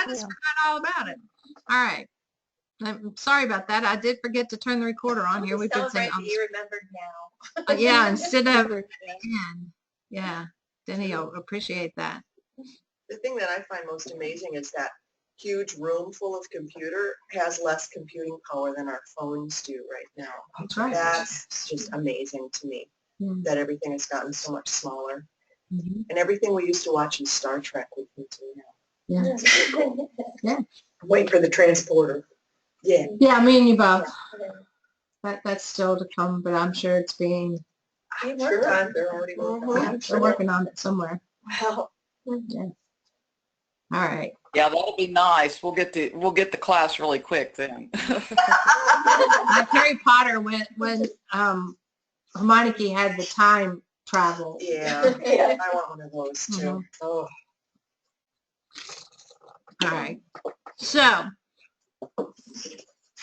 just forgot all about it. All right. I'm sorry about that. I did forget to turn the recorder on here. We've been saying, you remembered now. yeah, instead of yeah, Denny, I'll appreciate that. The thing that I find most amazing is that huge room full of computer has less computing power than our phones do right now. That's right. That's just amazing to me, that everything has gotten so much smaller. Mm-hmm. And everything we used to watch in Star Trek we can do now. Yeah. Yeah. Wait for the transporter. Yeah. Yeah, me and you both. That's still to come, but I'm sure it's being Sure, they're already working on it. They're working on it somewhere. Wow. Yeah. All right. Yeah, that'll be nice. We'll get the class really quick then. Like Harry Potter when Hermione had the time travel. Yeah. Yeah. I want one of those too. Mm-hmm. Oh. All right. So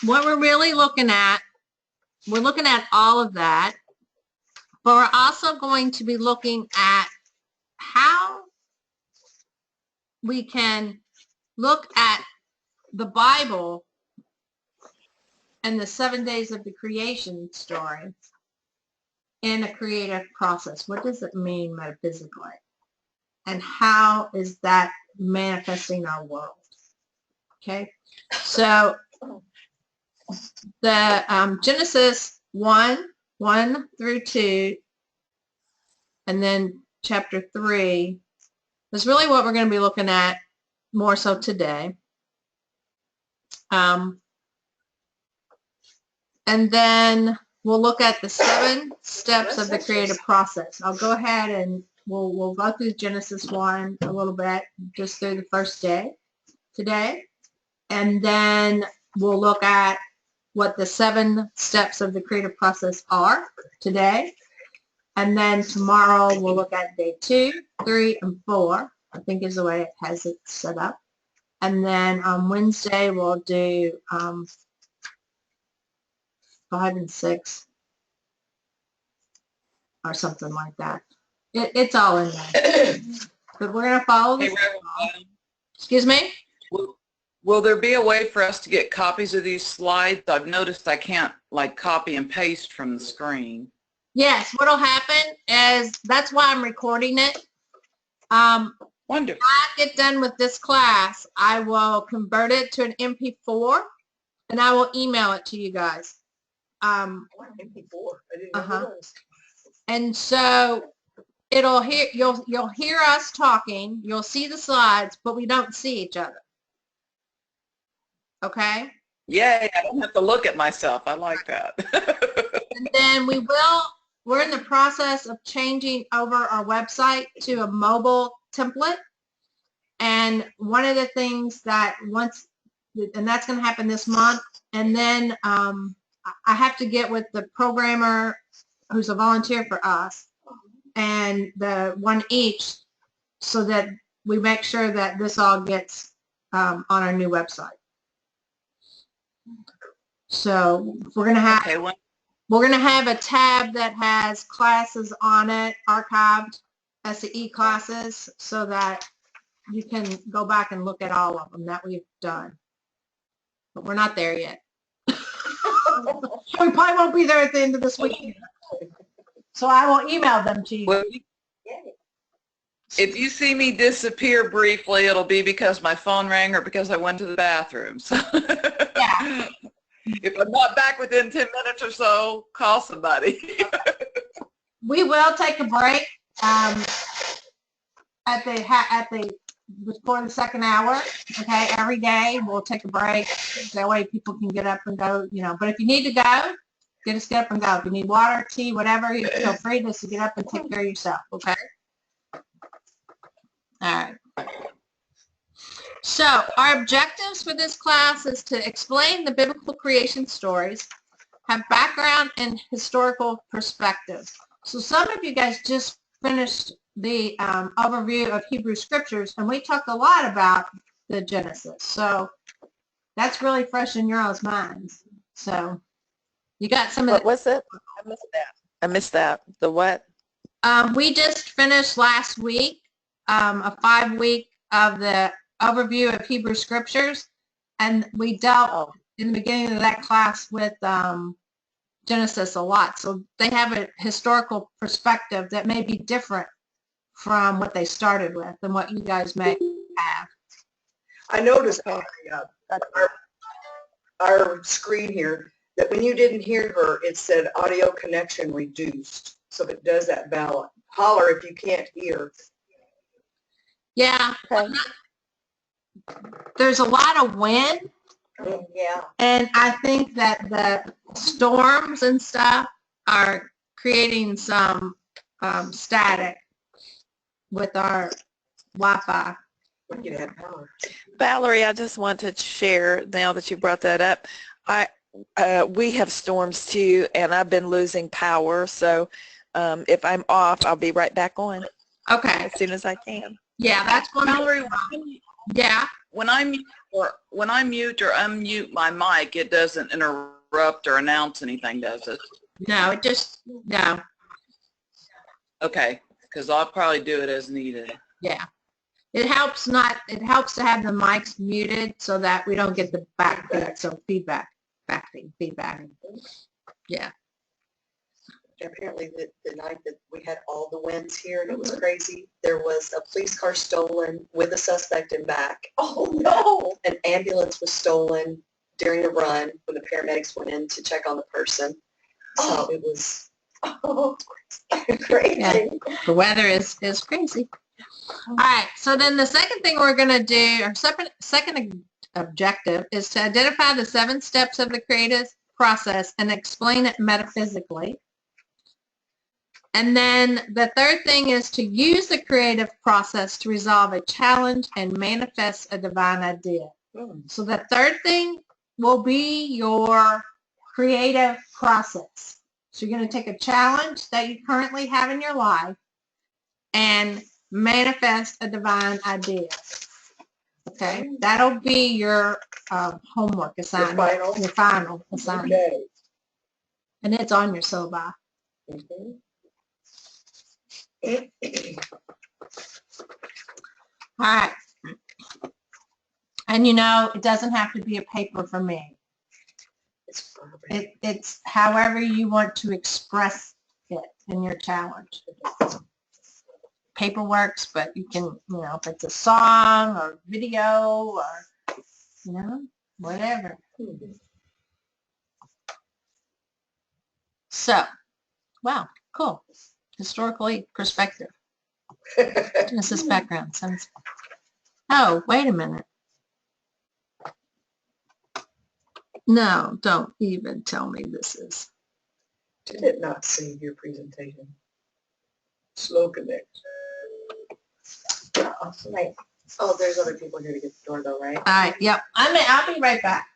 what we're really looking at, we're looking at all of that, but we're also going to be looking at how we can look at the Bible and the 7 days of the creation story in a creative process. What does it mean metaphysically? And how is that manifesting our world? Okay, so the Genesis 1 through 2, and then chapter 3 is really what we're going to be looking at more so today. And then we'll look at the 7 steps of the creative process. I'll go ahead and we'll go through Genesis 1 a little bit, just through the first day today. And then we'll look at what the 7 steps of the creative process are today. And then tomorrow we'll look at day 2, 3, and 4, I think is the way it has it set up. And then on Wednesday we'll do 5 and 6 or something like that. It's all in there. But we're going to follow this. Excuse me? Will there be a way for us to get copies of these slides? I've noticed I can't like copy and paste from the screen. Yes, what'll happen is that's why I'm recording it. Wonderful. When I get done with this class, I will convert it to an MP4 and I will email it to you guys. MP4. I didn't know those. And so you'll hear us talking, you'll see the slides, but we don't see each other. Okay? Yay, I don't have to look at myself. I like that. And then we're in the process of changing over our website to a mobile template. And one of the things that and that's going to happen this month. And then I have to get with the programmer who's a volunteer for us and the one each so that we make sure that this all gets on our new website. So we're going to have a tab that has classes on it, archived SEE classes, so that you can go back and look at all of them that we've done. But we're not there yet. We probably won't be there at the end of this week. So I will email them to you. Well, if you see me disappear briefly, it'll be because my phone rang or because I went to the bathroom. So Yeah. If I'm not back within 10 minutes or so, call somebody. We will take a break before the second hour. Okay, every day we'll take a break. That way people can get up and go. But if you need to go, get up and go. If you need water, tea, whatever, you feel free just to get up and take care of yourself. Okay. All right. So our objectives for this class is to explain the biblical creation stories, have background and historical perspective. So some of you guys just finished the overview of Hebrew scriptures, and we talked a lot about the Genesis. So that's really fresh in your all's minds. So you got some of What's it? I missed that. The what? We just finished last week a 5-week of the overview of Hebrew scriptures, and we dealt Oh, in the beginning of that class with Genesis a lot. So they have a historical perspective that may be different from what they started with and what you guys may have. I noticed okay. on That's- our screen here that when you didn't hear her, it said audio connection reduced. So it does that ballot. Holler if you can't hear. Yeah, Okay. there's a lot of wind, Yeah. and I think that the storms and stuff are creating some static with our Wi-Fi. We could have power. Valerie, I just want to share now that you brought that up. We have storms too, and I've been losing power. So if I'm off, I'll be right back on Okay. as soon as I can. Yeah, that's one. Valerie, Yeah. when I mute or unmute my mic, it doesn't interrupt or announce anything, does it? No, it just, no. Okay, because I'll probably do it as needed. Yeah. It helps to have the mics muted so that we don't get the backbeat, so feedback. Yeah. Apparently the night that we had all the winds here and it was crazy, there was a police car stolen with a suspect in back. Oh no! An ambulance was stolen during the run when the paramedics went in to check on the person. So it was crazy. Yeah. The weather is crazy. All right. So then the second thing we're going to do, our second objective, is to identify the 7 steps of the creative process and explain it metaphysically. And then the third thing is to use the creative process to resolve a challenge and manifest a divine idea. So the third thing will be your creative process. So you're going to take a challenge that you currently have in your life and manifest a divine idea. Okay, that'll be your homework assignment, your final assignment. Okay. And it's on your syllabi. All right. And you know, it doesn't have to be a paper for me. It's however you want to express it in your challenge. Paper works, but you can, you know, if it's a song or video or, you know, whatever. So, wow, cool. Historically perspective. Genesis background. Oh, wait a minute. No, don't even tell me this is. Did it not save your presentation? Slow connect. Oh, there's other people here to get the door though, right? All right, yep. I'll be right back.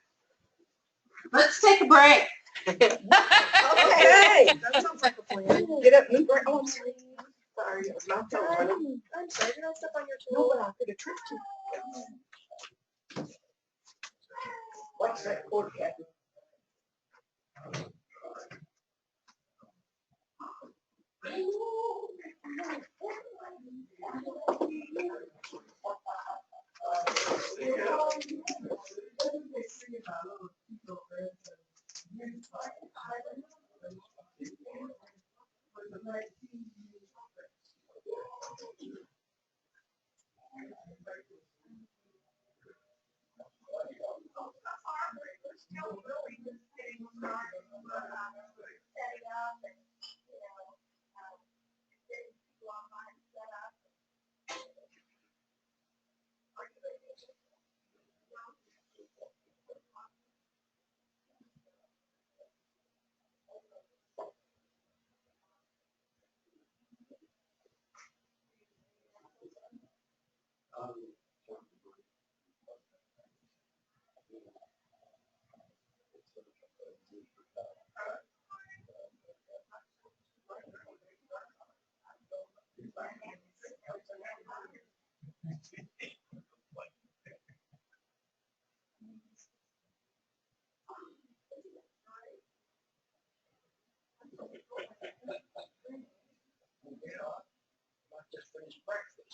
Let's take a break. Okay. That sounds like a plan. Get up, move right. Oh, I'm sorry. Sorry, it was not that one. I'm sorry, did I step on your toe? No, but I could have tripped you. What's that cord cat? Just finished breakfast.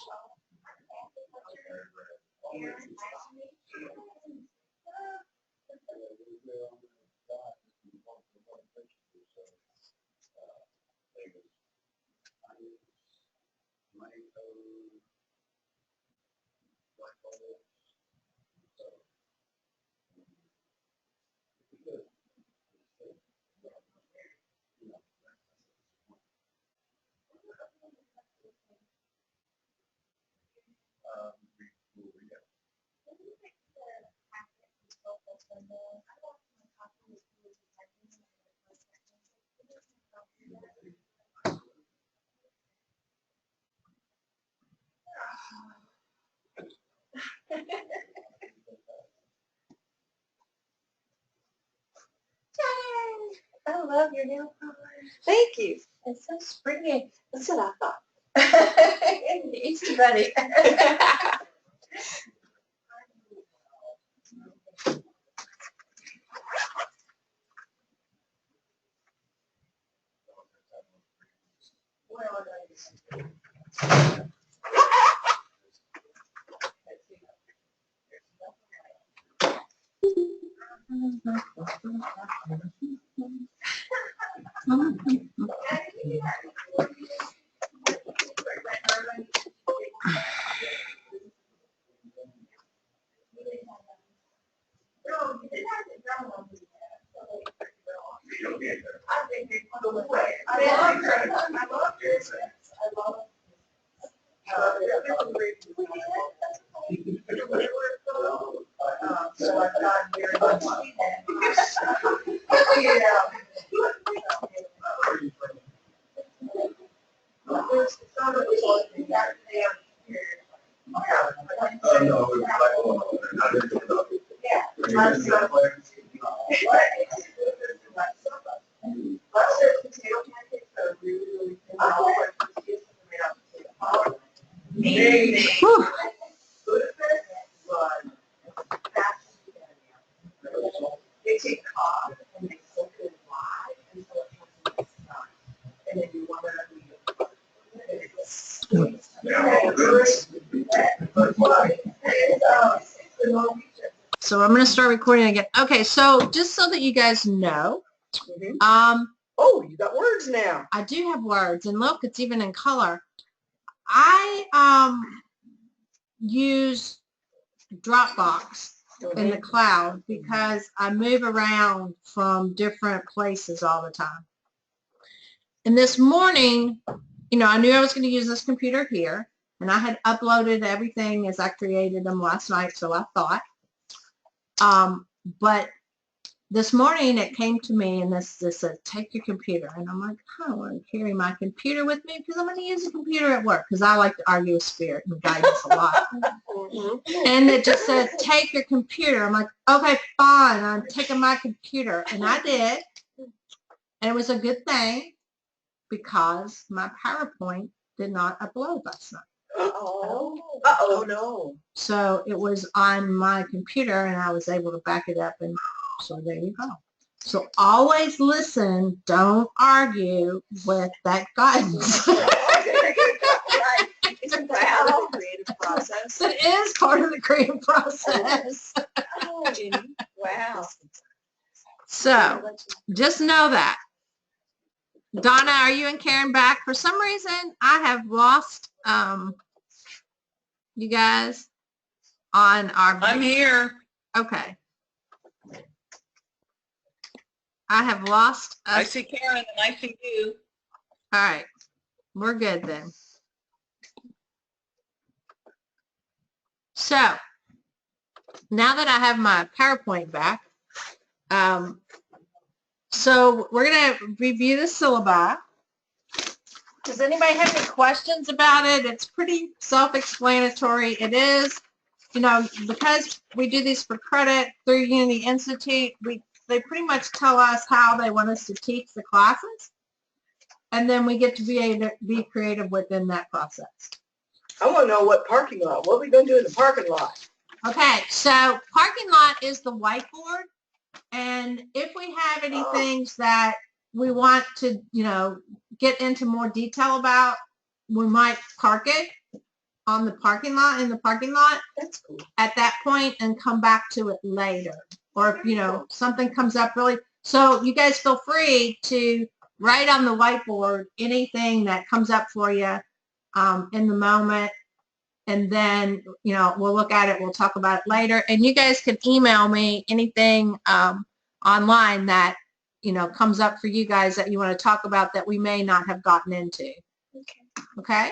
I love your nail polish. Thank you. It's so springy. That's what I thought. It's ready. Whew. So I'm going to start recording again. Okay, so just so that you guys know, Oh, you got words now. I do have words, and look, it's even in color. I use Dropbox in the cloud because I move around from different places all the time. And this morning, you know, I knew I was going to use this computer here, and I had uploaded everything as I created them last night, so I thought. But this morning it came to me and this said, take your computer. And I'm like, I don't want to carry my computer with me because I'm going to use a computer at work because I like to argue with spirit and guidance a lot. And it just said, take your computer. I'm like, okay, fine. I'm taking my computer. And I did. And it was a good thing because my PowerPoint did not upload last night. Oh no. So it was on my computer and I was able to back it up, and so there you go. So always listen, don't argue with that guidance. Isn't that part of the creative process? It is part of the creative process. Oh, Jenny. Wow. So just know that. Donna, are you and Karen back? For some reason, I have lost you guys on our... I'm here. Okay. I have lost us. I see Karen and I see you. All right. We're good then. So now that I have my PowerPoint back, so we're going to review the syllabi. Does anybody have any questions about it? It's pretty self-explanatory. It is, you know, because we do these for credit through Unity Institute, they pretty much tell us how they want us to teach the classes, and then we get to be creative within that process. I want to know what parking lot. What are we going to do in the parking lot? Okay, so parking lot is the whiteboard, and if we have any things that we want to, you know, get into more detail about, we might park it. on the parking lot, in the parking lot That's cool. at that point and come back to it later. Or if, you know, something comes up really, so you guys feel free to write on the whiteboard anything that comes up for you in the moment. And then, you know, we'll look at it, we'll talk about it later. And you guys can email me anything online that, you know, comes up for you guys that you want to talk about that we may not have gotten into. Okay?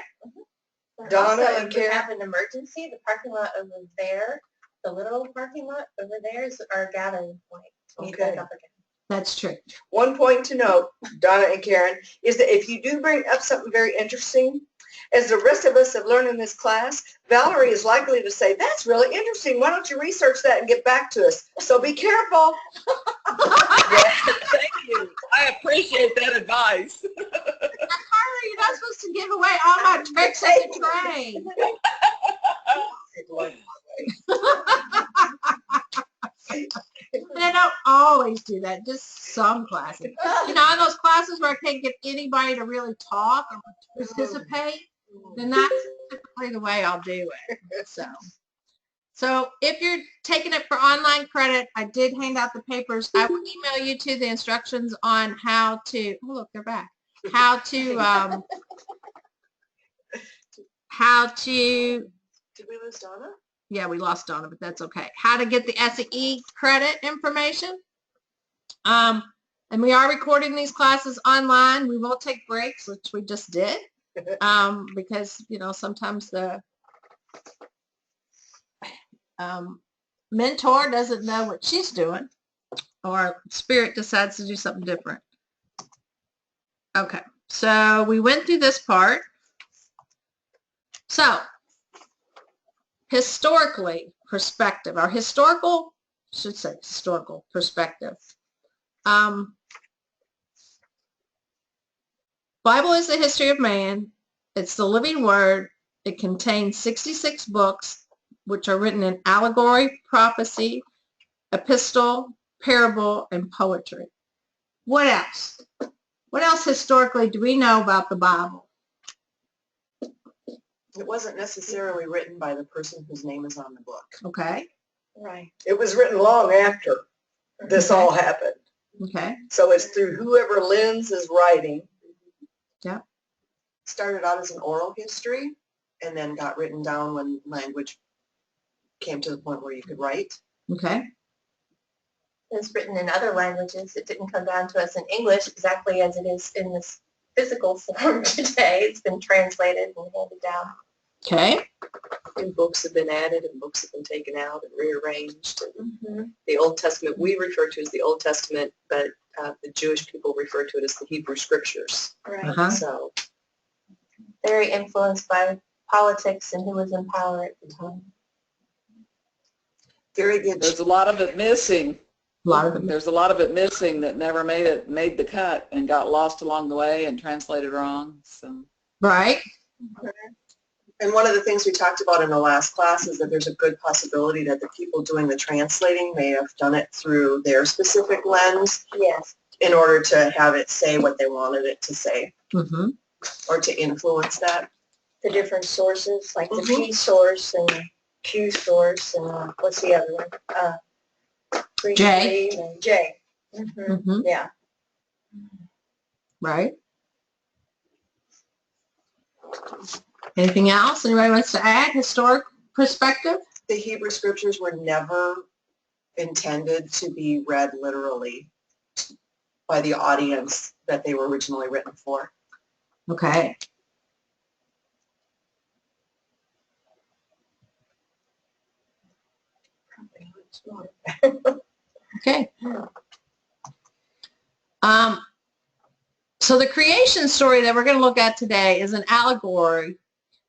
Donna Also, and if we Karen? have an emergency, the parking lot over there, the literal parking lot over there is our gathering point. We need to Okay. look up again. That's true. One point to note, Donna and Karen, is that if you do bring up something very interesting, as the rest of us have learned in this class, Valerie is likely to say, that's really interesting. Why don't you research that and get back to us? So be careful. Thank you. I appreciate that advice. Carly, you're not supposed to give away all my tricks of the trade. They don't always do that, just some classes. You know, in those classes where I can't get anybody to really talk and participate, then that's typically the way I'll do it. So if you're taking it for online credit, I did hand out the papers. I will email you to the instructions on how to, oh look, they're back. How to, Did we lose Donna? yeah, we lost Donna, but that's okay. How to get the SE credit information. And we are recording these classes online. We will take breaks, which we just did, because, you know, sometimes the mentor doesn't know what she's doing, or Spirit decides to do something different. Okay, so we went through this part. So, historically perspective, our historical, should say historical perspective. Bible is the history of man. It's the living word. It contains 66 books, which are written in allegory, prophecy, epistle, parable, and poetry. What else? What else historically do we know about the Bible? It wasn't necessarily written by the person whose name is on the book. Okay. Right. It was written long after this all happened. Okay. So it's through whoever lends is writing. Yeah. Started out as an oral history and then got written down when language came to the point where you could write. Okay. It's written in other languages. It didn't come down to us in English exactly as it is in this physical form today. It's been translated and handed down. Okay. And books have been added and books have been taken out and rearranged. And Mm-hmm. the Old Testament we refer to as the Old Testament, but the Jewish people refer to it as the Hebrew Scriptures. Right. Uh-huh. So Very influenced by politics and who was in power at the time. very good. There's a lot of it missing. A lot of them. There's a lot of it missing that never made the cut and got lost along the way and translated wrong. So. Right. And one of the things we talked about in the last class is that there's a good possibility that the people doing the translating may have done it through their specific lens Yes. in order to have it say what they wanted it to say Mm-hmm. or to influence that. The different sources, like the Mhm. P source and Q source and what's the other one? J. And J. Mm-hmm. Mm-hmm. Yeah. Right. Anything else anybody wants to add? Historic perspective? The Hebrew Scriptures were never intended to be read literally by the audience that they were originally written for. Okay. Okay. So the creation story that we're going to look at today is an allegory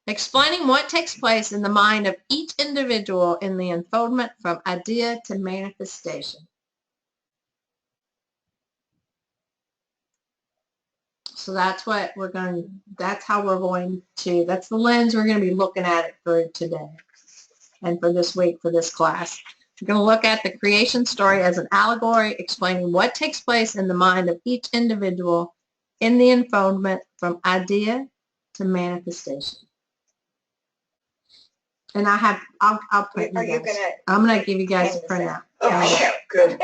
explaining what takes place in the mind of each individual in the unfoldment from idea to manifestation. So that's what we're going, that's how we're going to, that's the lens we're going to be looking at it for today and for this week, for this class. We're going to look at the creation story as an allegory explaining what takes place in the mind of each individual in the unfoldment from idea to manifestation. And I'll print Are you you guys. gonna? I'm going to give you guys a hand this printout. out? Okay, good.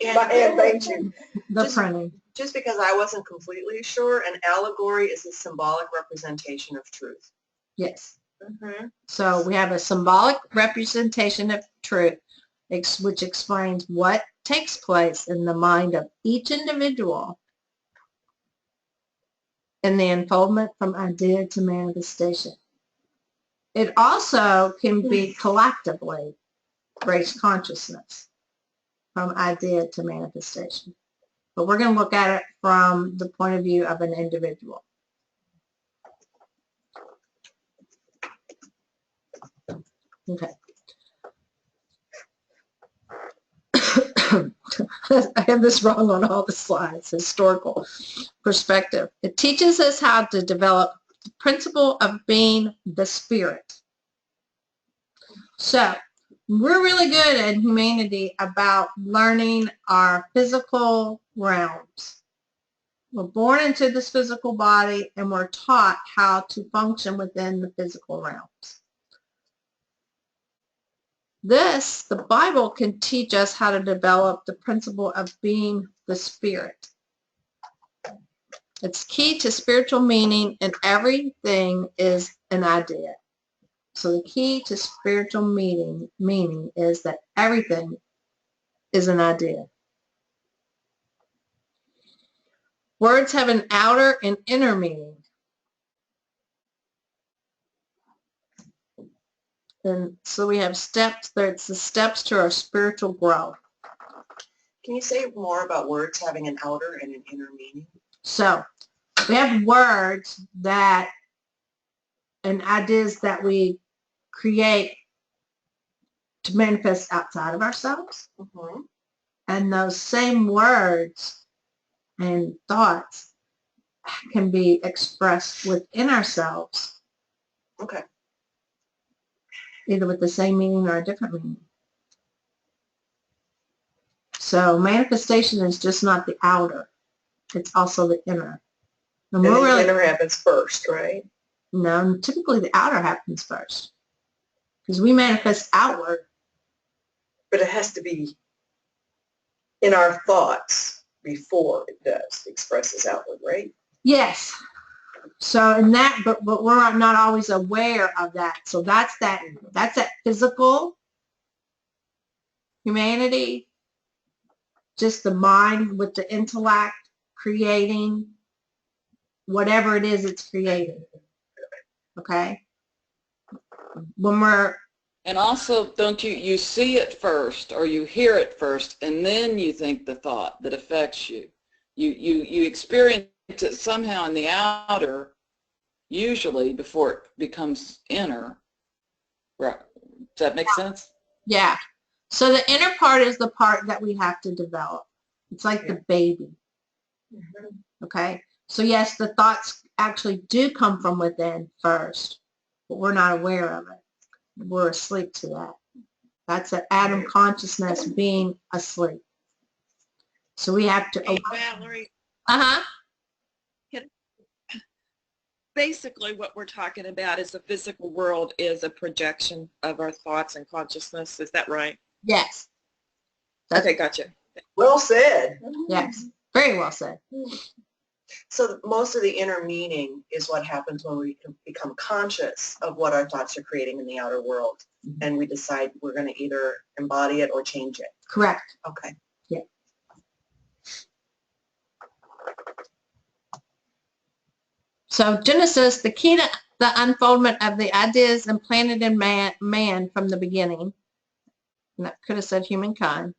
Yes, My hand thanks you. the Just- printing. Just because I wasn't completely sure, an allegory is a symbolic representation of truth. Yes. Mm-hmm. So we have a symbolic representation of truth, which explains what takes place in the mind of each individual in the unfoldment from idea to manifestation. It also can be collectively raised consciousness from idea to manifestation. But we're going to look at it from the point of view of an individual. Okay. I have this wrong on all the slides, historical perspective. It teaches us how to develop the principle of being the spirit. So we're really good in humanity about learning our physical realms. We're born into this physical body and we're taught how to function within the physical realms. The Bible can teach us how to develop the principle of being the spirit. It's key to spiritual meaning, and everything is an idea. So the key to spiritual meaning is that everything is an idea. Words have an outer and inner meaning. And so we have steps. It's the steps to our spiritual growth. Can you say more about words having an outer and an inner meaning? So we have words that and ideas that we create to manifest outside of ourselves. Mm-hmm. And those same words and thoughts can be expressed within ourselves, Okay. either with the same meaning or a different meaning. So manifestation is just not the outer, it's also the inner. And And we're the really, inner happens first, right? no, typically the outer happens first because we manifest outward. But it has to be in our thoughts before it does expresses outward, right? Yes. So in that, but we're not always aware of that. So that's that physical humanity, just the mind with the intellect creating whatever it is it's creating. Okay? When we're, And also, don't you see it first or you hear it first and then you think the thought that affects you. You experience it somehow in the outer, usually before it becomes inner. Right. Does that make sense? yeah. So the inner part is the part that we have to develop. It's like the baby. Mm-hmm. Okay? So yes, the thoughts actually do come from within first, but we're not aware of it. We're asleep to that. That's an atom consciousness being asleep. So we have to. Hey, Valerie, Uh-huh. basically what we're talking about is the physical world is a projection of our thoughts and consciousness. Is that right? Yes. Okay, gotcha. Well said. Yes. Very well said. So most of the inner meaning is what happens when we become conscious of what our thoughts are creating in the outer world. And we decide we're going to either embody it or change it. Correct. Okay. Yeah. So Genesis, the key to the unfoldment of the ideas implanted in man from the beginning. And that could have said humankind.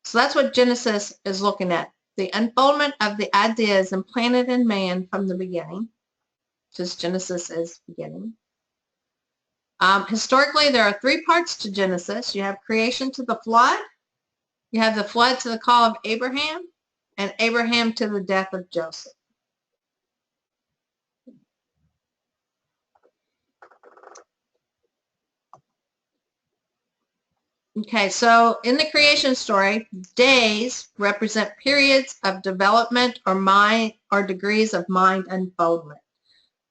So that's what Genesis is looking at. The unfoldment of the ideas implanted in man from the beginning. Just Genesis is beginning. Historically, there are three parts to Genesis. You have creation to the flood. You have the flood to the call of Abraham, and Abraham to the death of Joseph. Okay, so in the creation story, days represent periods of development or mind or degrees of mind unfoldment.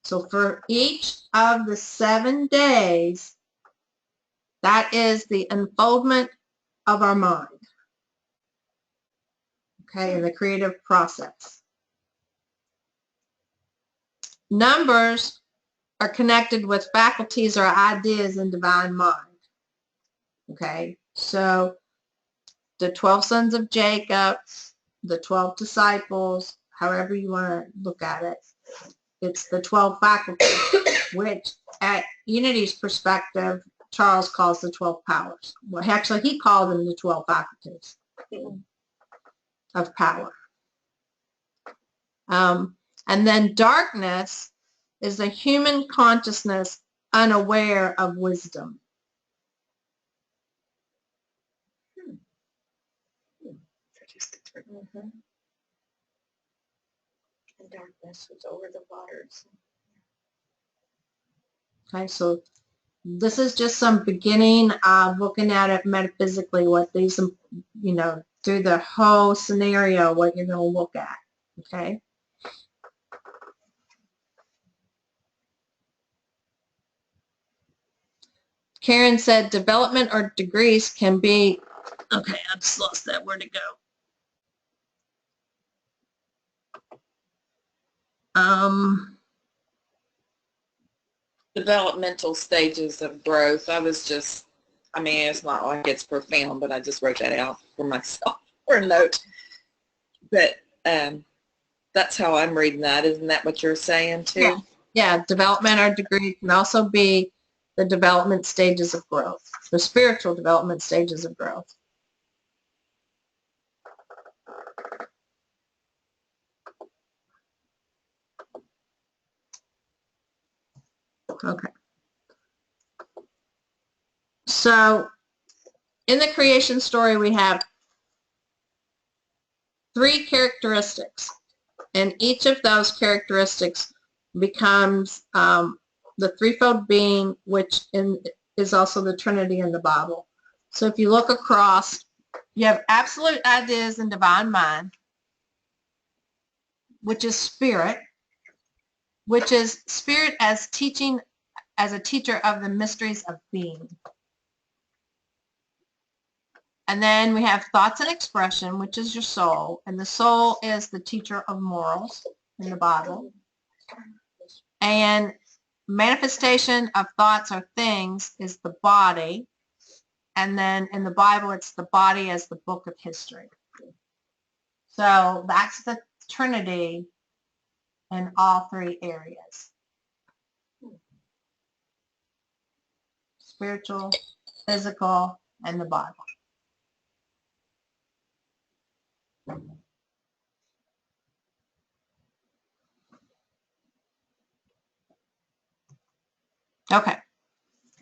So for each of the 7 days That is the unfoldment of our mind. Okay, in the creative process. Numbers are connected with faculties or ideas in divine mind. Okay, so the 12 sons of Jacob, the 12 disciples, however you want to look at it, it's the 12 faculties, which at Unity's perspective, Charles calls the 12 powers. Well, actually, he called them the 12 faculties of power. And then darkness is the human consciousness unaware of wisdom. Mm-hmm. And darkness was over the waters. Okay, so this is just some beginning of looking at it metaphysically, what these, you know, through the whole scenario, what you're going to look at. Okay. Karen said development or degrees can be, okay, I just lost that, where to go. Developmental stages of growth. I mean, it's not like it's profound, but I just wrote that out for myself for a note. But that's how I'm reading that. Isn't that what you're saying too? Yeah. Yeah, development or degree can also be the development stages of growth, the spiritual development stages of growth. Okay. So in the creation story, we have 3 characteristics, and each of those characteristics becomes the threefold being, which is also the Trinity in the Bible. So if you look across, you have absolute ideas in divine mind, which is spirit as teaching, as a teacher of the mysteries of being. And then we have thoughts and expression, which is your soul, and the soul is the teacher of morals in the Bible. And manifestation of thoughts or things is the body, and then in the Bible it's the body as the book of history. So that's the Trinity in all 3 areas: spiritual, physical, and the Bible. Okay,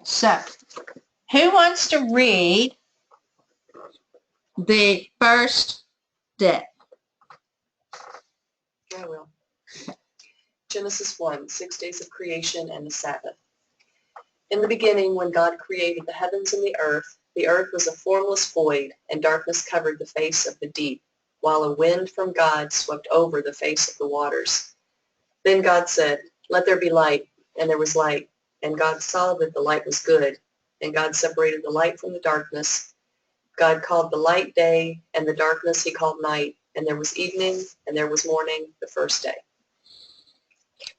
so who wants to read the first day? I will. Genesis 1, 6 days of creation and the Sabbath. In the beginning, when God created the heavens and the earth was a formless void, and darkness covered the face of the deep, while a wind from God swept over the face of the waters. Then God said, "Let there be light," and there was light. And God saw that the light was good, and God separated the light from the darkness. God called the light day, and the darkness he called night. And there was evening, and there was morning, the first day.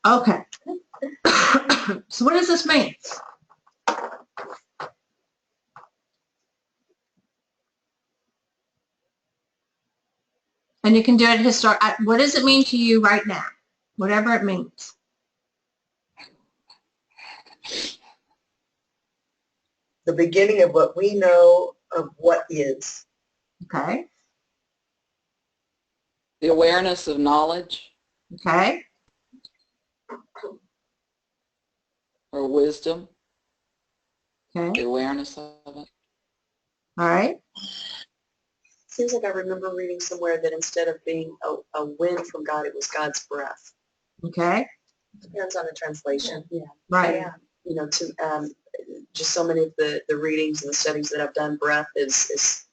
Okay. So what does this mean? And you can do it historic. What does it mean to you right now? Whatever it means. The beginning of what we know of what is. Okay. The awareness of knowledge Okay. or wisdom, Okay. the awareness of it. All right. Seems like I remember reading somewhere that instead of being a wind from God, it was God's breath. Okay. Depends on the translation. Yeah. Right. Yeah. You know, just so many of the readings and the studies that I've done, breath is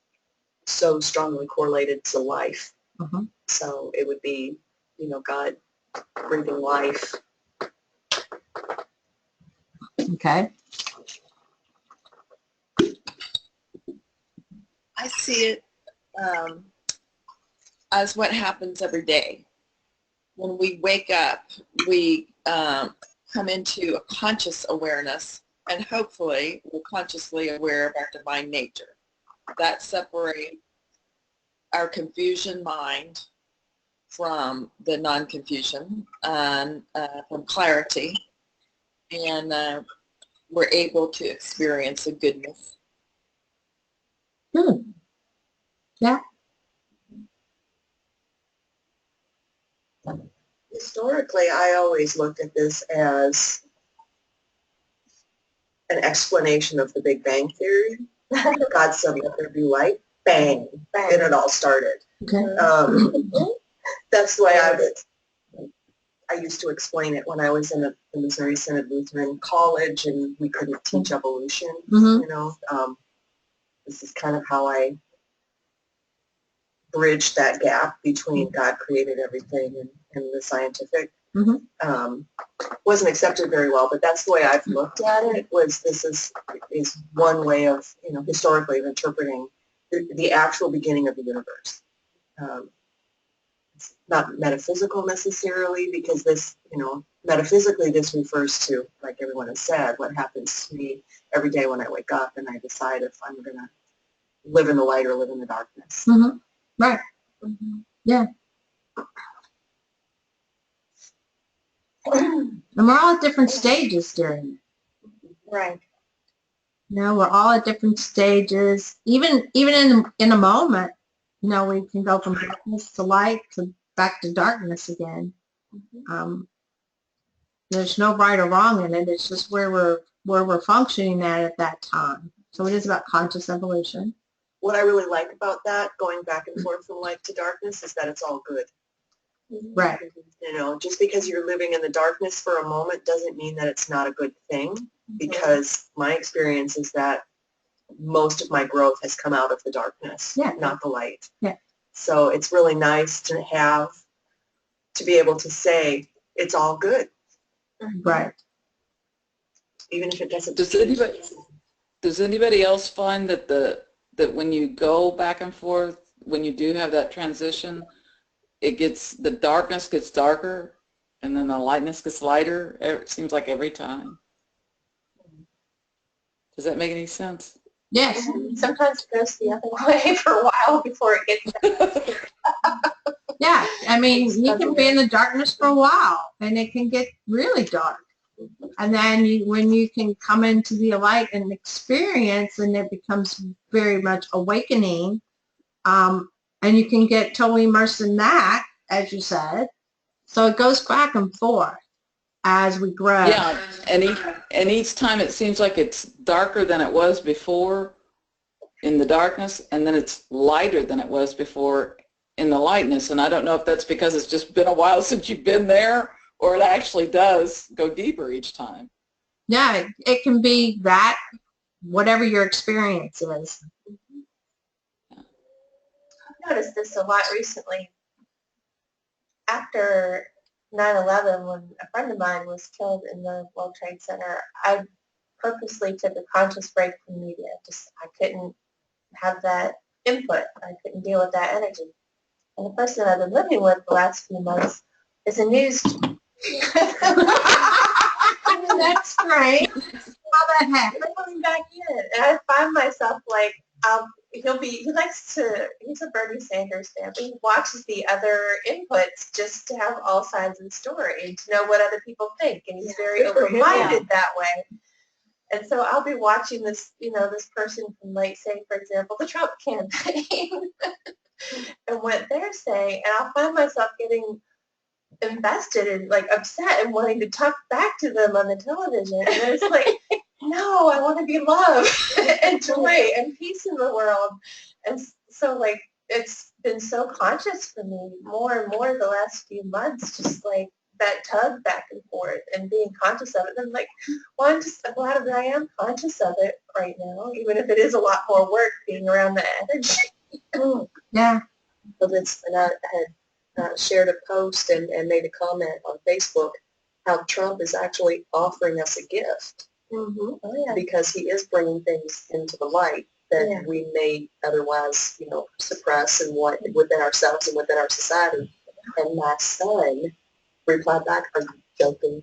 so strongly correlated to life. Mm-hmm. So it would be, you know, God breathing life. Okay. I see it as what happens every day. When we wake up, we come into a conscious awareness, and hopefully we're consciously aware of our divine nature. That separates our confusion mind from the non-confusion and from clarity, and we're able to experience a goodness. Yeah. Historically, I always looked at this as an explanation of the Big Bang Theory. God said, let there be light, bang, and it all started. Okay. That's the way I used to explain it when I was in the Missouri Synod Lutheran College, and we couldn't teach evolution. Mhm. You know, this is kind of how I bridged that gap between God created everything and the scientific. Wasn't accepted very well, but that's the way I've looked at it. Was this is one way of, you know, historically of interpreting the actual beginning of the universe. It's not metaphysical necessarily, because this, you know, metaphysically this refers to, like everyone has said, what happens to me every day when I wake up and I decide if I'm going to live in the light or live in the darkness. Right. Yeah. And we're all at different stages during it. Right. You know, we're all at different stages. Even in a moment, you know, we can go from darkness to light to back to darkness again. There's no right or wrong in it. It's just where we're functioning at that time. So it is about conscious evolution. What I really like about that, going back and forth from light to darkness, is that it's all good. Right. You know, just because you're living in the darkness for a moment doesn't mean that it's not a good thing, because my experience is that most of my growth has come out of the darkness, not the light. Yeah. So it's really nice to be able to say it's all good. Right. Even if it doesn't. Does anybody else find that that when you go back and forth, when you do have that transition, the darkness gets darker and then the lightness gets lighter? It seems like every time. Does that make any sense? Yes. Sometimes it goes the other way for a while before it gets better. Yeah. I mean, you can be in the darkness for a while and it can get really dark. And then when you can come into the light and experience, and it becomes very much awakening, and you can get totally immersed in that, as you said. So it goes back and forth as we grow. Yeah, and each time it seems like it's darker than it was before in the darkness, and then it's lighter than it was before in the lightness. And I don't know if that's because it's just been a while since you've been there, or it actually does go deeper each time. Yeah, it can be that, whatever your experience is. I've noticed this a lot recently. After 9/11, when a friend of mine was killed in the World Trade Center, I purposely took a conscious break from media. I couldn't have that input. I couldn't deal with that energy. And the person I've been living with the last few months is a news. That's great. How that happened. Coming back in, and I find myself like, he's a Bernie Sanders fan, but he watches the other inputs just to have all sides of the story and to know what other people think, and he's very open-minded that way. And so I'll be watching this, this person from, like, say, for example, the Trump campaign and what they're saying, and I'll find myself getting invested and, like, upset and wanting to talk back to them on the television. And it's like, no, I want to be loved and joy and peace in the world. And so, like, it's been so conscious for me more and more the last few months, just like that tug back and forth and being conscious of it. And I'm like, well, I'm just glad that I am conscious of it right now, even if it is a lot more work being around that energy. Yeah. And I had shared a post and made a comment on Facebook how Trump is actually offering us a gift. Oh, yeah. Because he is bringing things into the light that Yeah. we may otherwise, suppress and what within ourselves and within our society. And my son replied back, "Are you joking?"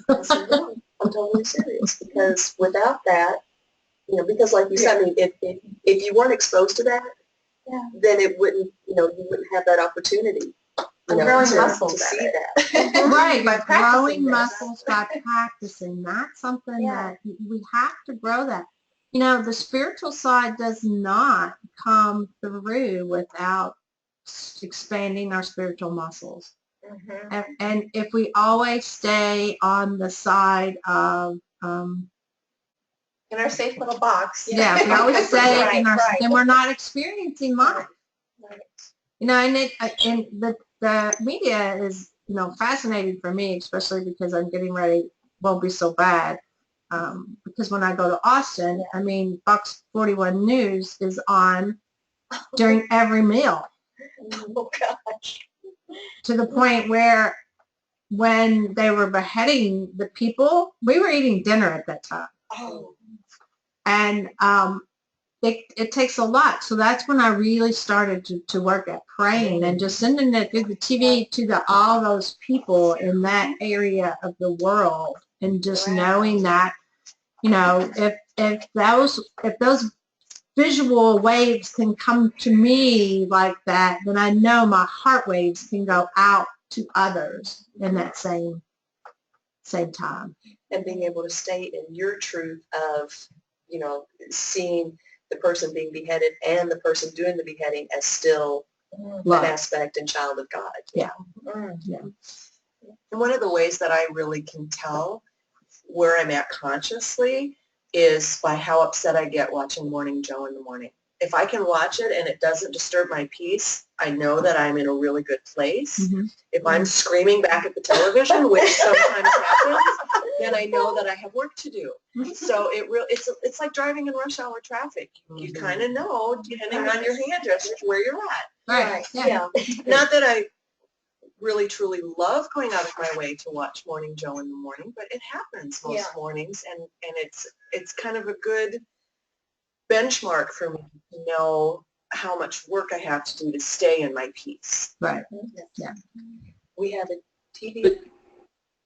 I said, "No, I'm totally serious." Because without that, because like you said, I mean, if you weren't exposed to that, Yeah. then it wouldn't, you wouldn't have that opportunity. I'm growing muscles to see at that. Right, By you're growing practicing this. muscles by practicing. That's something that we have to grow that. The spiritual side does not come through without expanding our spiritual muscles. Mhm. And if we always stay on the side of, In our safe little box. yeah, if we always stay Right, in our, right. then we're not experiencing life. Right. And the media is, fascinating for me, especially because I'm getting ready, won't be so bad. Because when I go to Austin, I mean, Fox 41 News is on during every meal, Oh, gosh. to the point where when they were beheading the people, we were eating dinner at that time. Oh. And it takes a lot. So that's when I really started to work at praying and just sending it through the TV to all those people in that area of the world, and just knowing that, if those visual waves can come to me like that, then I know my heart waves can go out to others in that same time. And being able to stay in your truth of, seeing the person being beheaded and the person doing the beheading as still Love. an aspect and child of God. Yeah. Yeah. And one of the ways that I really can tell where I'm at consciously is by how upset I get watching Morning Joe in the morning. If I can watch it and it doesn't disturb my peace, I know that I'm in a really good place. Mm-hmm. If I'm screaming back at the television, which sometimes happens, then I know that I have work to do. So it's like driving in rush hour traffic. You kind of know, depending on your hairdresser, where you're at. Right. Yeah. Not that I really truly love going out of my way to watch Morning Joe in the morning, but it happens most mornings, and it's kind of a good benchmark for me to know how much work I have to do to stay in my peace. Right. Yeah. We have a TV.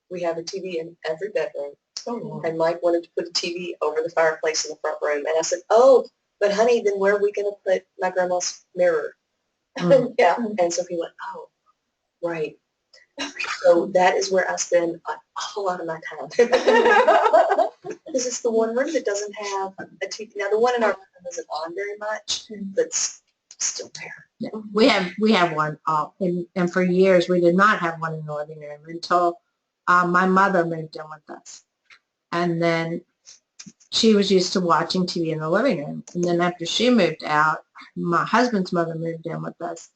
We have a TV in every bedroom. Oh, and Mike wanted to put a TV over the fireplace in the front room, and I said, "Oh, but honey, then where are we going to put my grandma's mirror?" Yeah. And so he went, "Oh, right." So that is where I spend a whole lot of my time. Because it's the one room that doesn't have a TV. Now, the one in our room isn't on very much, but it's still there. Yeah. We have one, and for years we did not have one in the living room until my mother moved in with us. And then she was used to watching TV in the living room. And then after she moved out, my husband's mother moved in with us.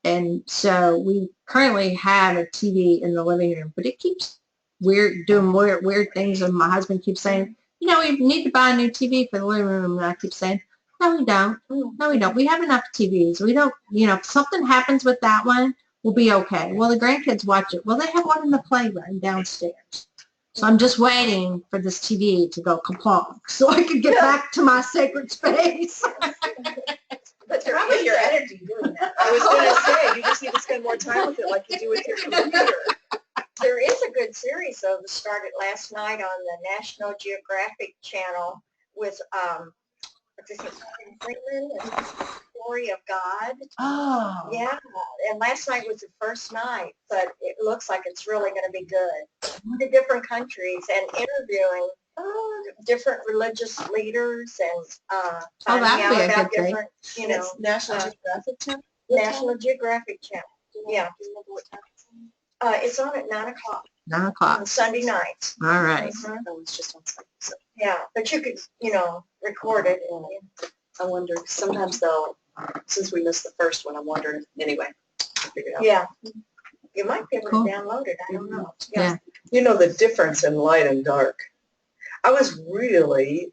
And so we currently have a TV in the living room, but it keeps doing weird things. And my husband keeps saying, we need to buy a new TV for the living room. And I keep saying, no, we don't. No, we don't. We have enough TVs. We don't, if something happens with that one, we'll be okay. Well, the grandkids watch it. Well, they have one in the playroom downstairs. So I'm just waiting for this TV to go kaplonk so I can get back to my sacred space. But probably your energy doing that. I was going to say, you just need to spend more time with it like you do with your computer. There is a good series, though, that started last night on the National Geographic Channel with Freeman and Story of God. Oh. Yeah, and last night was the first night, but it looks like it's really going to be good. The different countries and interviewing different religious leaders and finding that'd be out a about good thing. different, It's National Geographic Channel? National Geographic Channel. Yeah. Do you remember what time it's on? It's on at 9 o'clock 9 o'clock. on Sunday nights. All right. Mhm. Oh, it's just on Sunday. So Yeah, but you could, record it. And, I wonder, sometimes though, since we missed the first one, I'm wondering, anyway, I'll figure it out. yeah. You might be able Cool. to download it. I don't know. Yeah. The difference in light and dark. I was really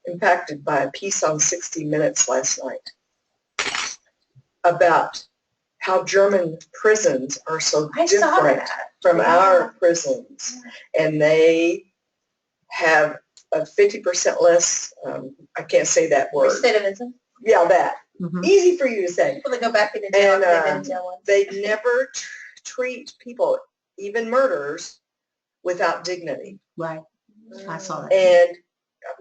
impacted by a piece on 60 Minutes last night about how German prisons are so I saw different that. from Yeah. our prisons. And they have 50% less, I can't say that word. Recidivism. Yeah, that. Mhm. Easy for you to say. People that go back into jail, And they've been in jail once. they never treat people, even murderers, without dignity. Right. I saw that. And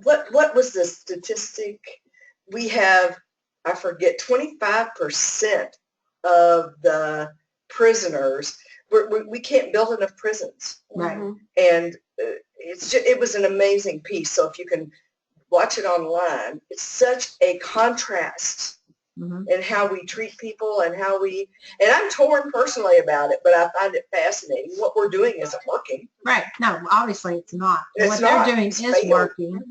what was the statistic? We have, I forget, 25% of the prisoners. We can't build enough prisons. Right. And it was an amazing piece. So if you can watch it online, it's such a contrast Mhm. in how we treat people and and I'm torn personally about it, but I find it fascinating. What we're doing isn't working. Right. No, obviously it's not. It's What not. they're doing It's is failed. working.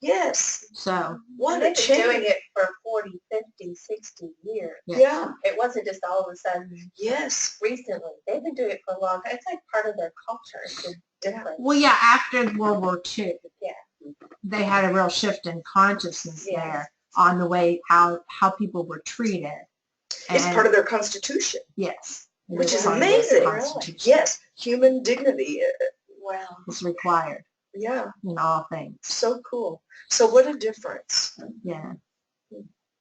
Yes. So, What And a they've been doing change. it for 40, 50, 60 years. Yeah. It wasn't just all of a sudden Yes. recently. They've been doing it for a long time. It's like part of their culture. It's just different. well, yeah, after World War II, Yeah. they had a real shift in consciousness Yes. there on the way how people were treated. It's part of their constitution, yes, it which is part of their amazing. Constitution. Yes. Human dignity. Wow. It's required Yeah. in all things. So cool. So what a difference. Yeah.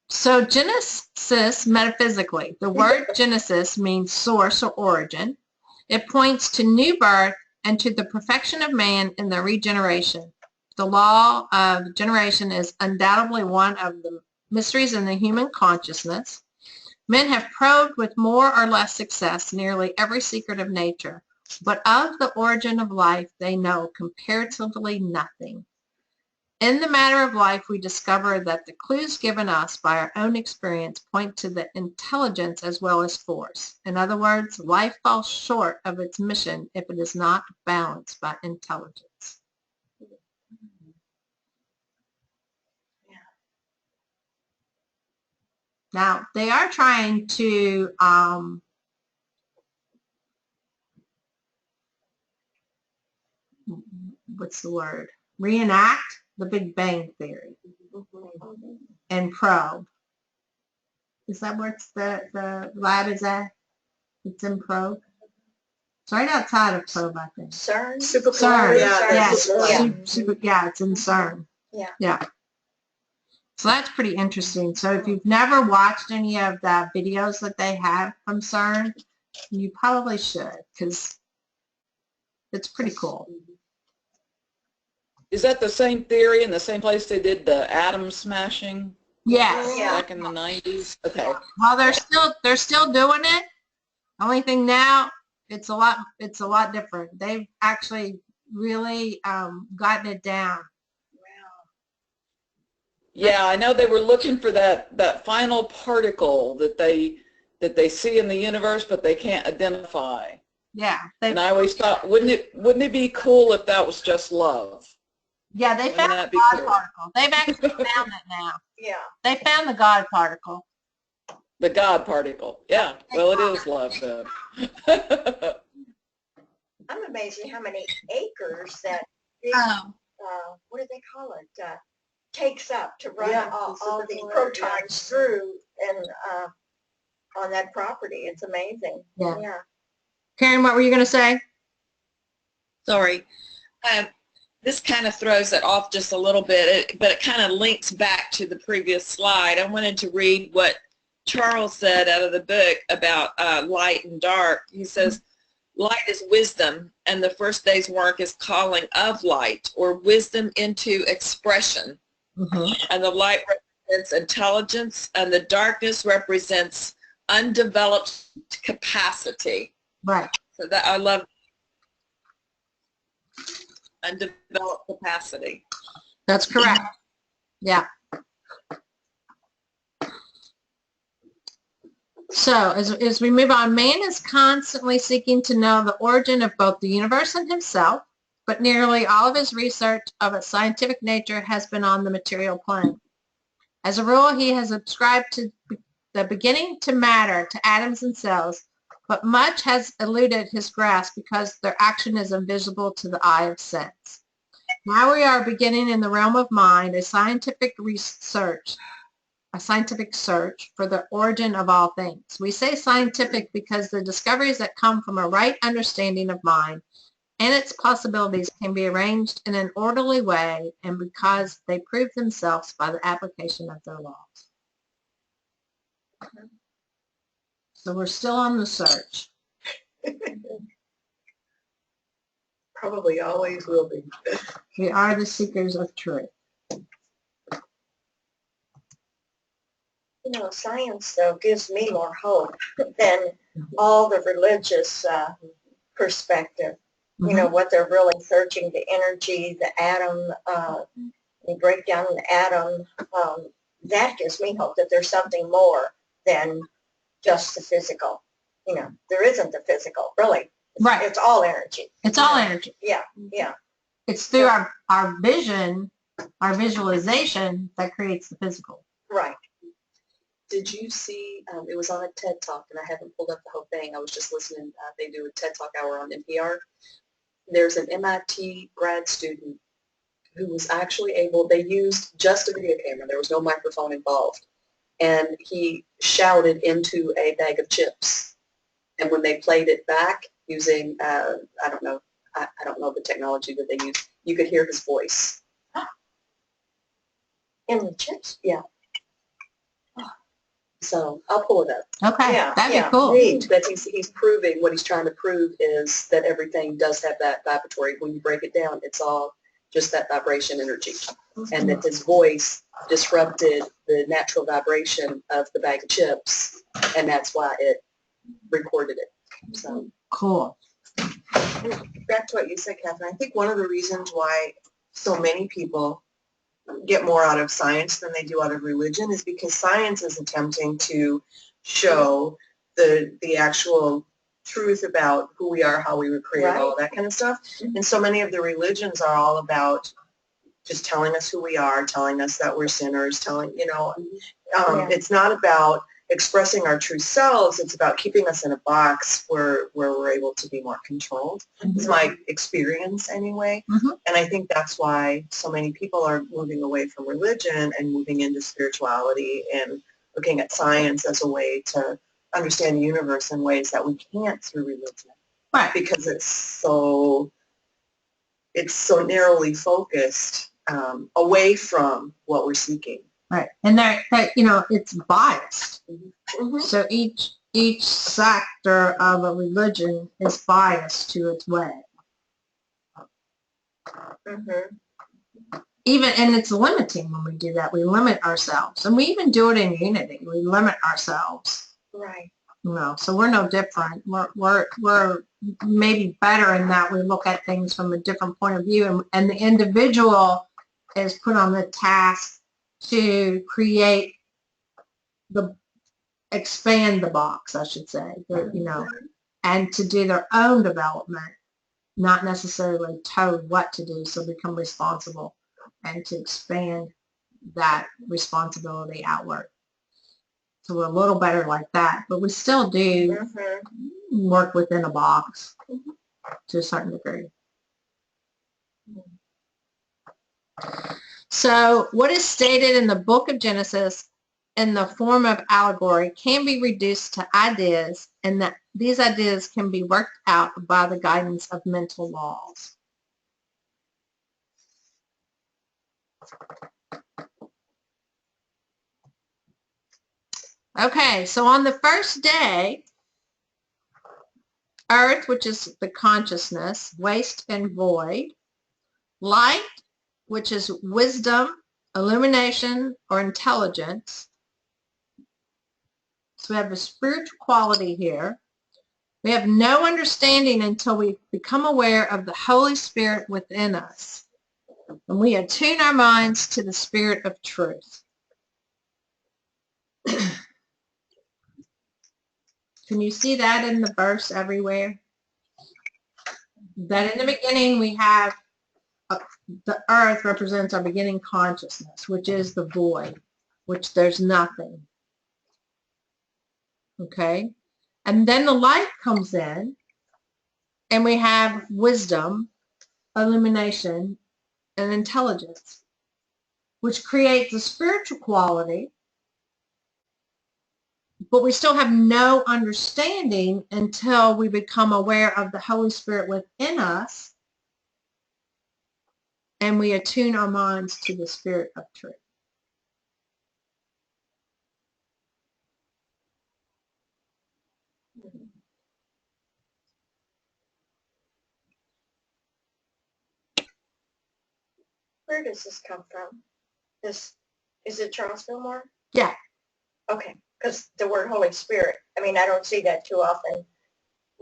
So Genesis, metaphysically, the word Genesis means source or origin. It points to new birth and to the perfection of man in the regeneration. The law of generation is undoubtedly one of the mysteries in the human consciousness. Men have probed with more or less success nearly every secret of nature, but of the origin of life they know comparatively nothing. In the matter of life, we discover that the clues given us by our own experience point to the intelligence as well as force. In other words, life falls short of its mission if it is not balanced by intelligence. Now, they are trying to what's the word? Reenact the Big Bang Theory and probe. Is that where the lab is at? It's in probe. It's right outside of probe, I think. CERN? CERN. Yeah. Yes. Yeah. Yeah, it's in CERN. Yeah. Yeah. So that's pretty interesting. So if you've never watched any of the videos that they have from CERN, you probably should, because it's pretty cool. Is that the same theory in the same place they did the atom smashing Yes. Yeah. back in the 90s? Okay. Well, they're still doing it. Only thing now, it's a lot different. They've actually really gotten it down. Yeah, I know they were looking for that final particle that they see in the universe, but they can't identify. Yeah. And I always thought, wouldn't it be cool if that was just love? Yeah, they Wouldn't found the that be God cool? particle. They've actually found it now. Yeah. They found the God particle. The God particle. Yeah. Well, it is love, though. I'm amazed at how many acres that big, Oh. what do they call it? Takes up to run Yeah, all the yeah. protons through and on that property. It's amazing. Yeah. Karen, what were you going to say? Sorry. This kind of throws it off just a little bit, but it kind of links back to the previous slide. I wanted to read what Charles said out of the book about light and dark. He says, light is wisdom, and the first day's work is calling of light, or wisdom into expression. And the light represents intelligence, and the darkness represents undeveloped capacity. Right. So that I love undeveloped capacity. That's correct. Yeah. So as we move on, man is constantly seeking to know the origin of both the universe and himself, but nearly all of his research of its scientific nature has been on the material plane. As a rule, he has ascribed to the beginning to matter, to atoms and cells, but much has eluded his grasp because their action is invisible to the eye of sense. Now we are beginning in the realm of mind a scientific search for the origin of all things. We say scientific because the discoveries that come from a right understanding of mind and its possibilities can be arranged in an orderly way, and because they prove themselves by the application of their laws. So we're still on the search. Probably always will be. We are the seekers of truth. You know, science, though, gives me more hope than all the religious perspective. You know, what they're really searching, the energy, the atom, you break down the atom, that gives me hope that there's something more than just the physical. You know, there isn't the physical, really. Right. It's all energy. It's all energy. Yeah, yeah. It's through our vision, our visualization that creates the physical. Right. Did you see, it was on a TED Talk, and I haven't pulled up the whole thing. I was just listening. They do a TED Talk hour on NPR. There's an MIT grad student who was actually able, they used just a video camera. There was no microphone involved. And he shouted into a bag of chips. And when they played it back using, I don't know the technology that they used, you could hear his voice. In the chips? Yeah. So I'll pull it up. Okay, Yeah, that'd yeah. be cool. Neat. That he's proving, what he's trying to prove is that everything does have that vibratory. When you break it down, it's all just that vibration energy. And that his voice disrupted the natural vibration of the bag of chips, and that's why it recorded it. So Cool. Back to what you said, Catherine, I think one of the reasons why so many people get more out of science than they do out of religion is because science is attempting to show the actual truth about who we are, how we were created, all that kind of stuff. And so many of the religions are all about just telling us who we are, telling us that we're sinners, telling, it's not about expressing our true selves. It's about keeping us in a box where we're able to be more controlled. Is my experience anyway. And I think that's why so many people are moving away from religion and moving into spirituality and looking at science as a way to understand the universe in ways that we can't through religion. Right. Because it's so narrowly focused away from what we're seeking. Right. And that it's biased. So each sector of a religion is biased to its way. Even, and it's limiting when we do that. We limit ourselves. And we even do it in unity. We limit ourselves. Right. So we're no different. We're maybe better in that we look at things from a different point of view, and the individual is put on the task to create expand the box, I should say, and to do their own development, not necessarily told what to do, so become responsible and to expand that responsibility outward. So we're a little better like that, but we still do work within a box to a certain degree. So what is stated in the book of Genesis in the form of allegory can be reduced to ideas, and that these ideas can be worked out by the guidance of mental laws. Okay, so on the first day, earth, which is the consciousness, waste and void, light, which is wisdom, illumination, or intelligence. So we have a spiritual quality here. We have no understanding until we become aware of the Holy Spirit within us. And we attune our minds to the Spirit of truth. Can you see that in the verse everywhere? That in the beginning we have the earth represents our beginning consciousness, which is the void, which there's nothing. Okay? And then the light comes in, and we have wisdom, illumination, and intelligence, which creates a spiritual quality but we still have no understanding until we become aware of the Holy Spirit within us and we attune our minds to the Spirit of truth. Where does this come from? Is it Charles Fillmore? Yeah. Okay, because the word Holy Spirit, I mean, I don't see that too often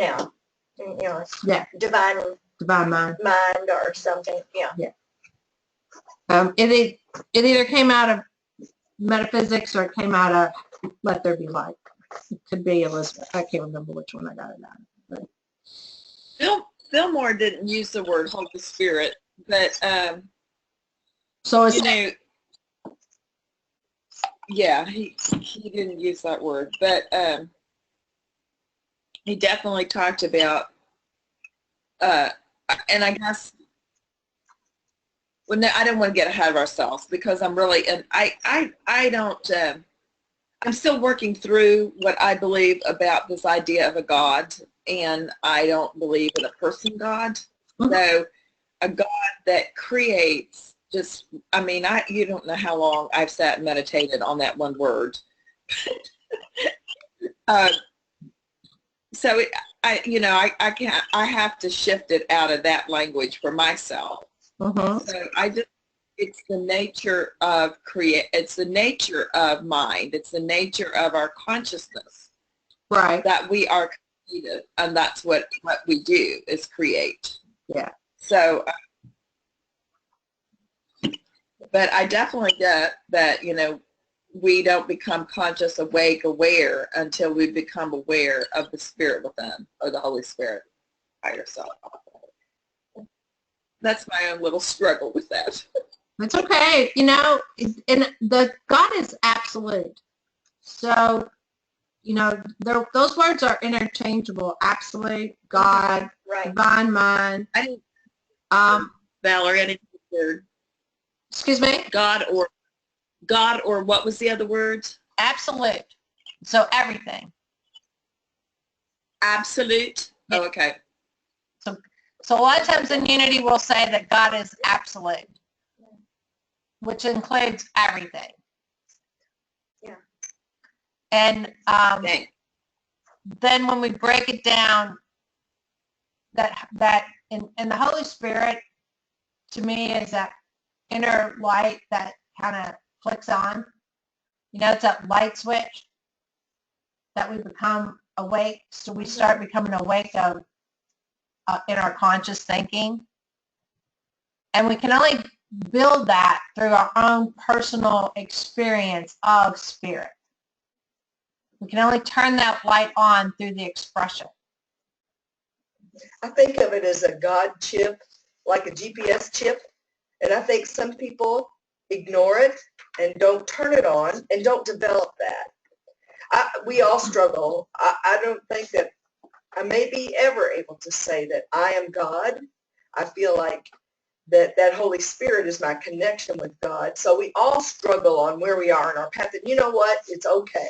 now. You know, it's Yeah. divine Mind. mind or something, yeah. It either came out of metaphysics or it came out of Let There Be Light. It could be Elizabeth. I can't remember which one I got it out of. Fillmore didn't use the word Holy Spirit, but So it's, you know, yeah, he didn't use that word, but he definitely talked about, and I guess, well, no, I didn't want to get ahead of ourselves because I'm really, and I don't, I'm still working through what I believe about this idea of a God, and I don't believe in a person God. Mhm. So a God that creates just, I mean, you don't know how long I've sat and meditated on that one word. So I can't, I have to shift it out of that language for myself. So it's the nature of it's the nature of mind. It's the nature of our consciousness. right. That we are creative, and that's what we do is create. Yeah. So, but I definitely get that, you know, we don't become conscious, awake, aware until we become aware of the Spirit within, or the Holy Spirit by yourself. That's my own little struggle with that. It's okay. You know, and the God is absolute. So, you know, those words are interchangeable. Absolute, God, Right. divine mind. I didn't, Valerie, I didn't hear Excuse me? God or what was the other word? Absolute. So everything. Absolute? Yeah. Oh, okay. So a lot of times in unity we'll say that God is absolute, which includes everything. Yeah. And Thanks. then when we break it down, that in the Holy Spirit, to me, is that inner light that kind of flicks on. You know, it's that light switch that we become awake. So we start becoming awake of in our conscious thinking. And we can only build that through our own personal experience of spirit. We can only turn that light on through the expression. I think of it as a God chip, like a GPS chip. And I think some people ignore it and don't turn it on and don't develop that. We all struggle. I don't think that I may be ever able to say that I am God. I feel like that Holy Spirit is my connection with God. So we all struggle on where we are in our path. And you know what? It's okay.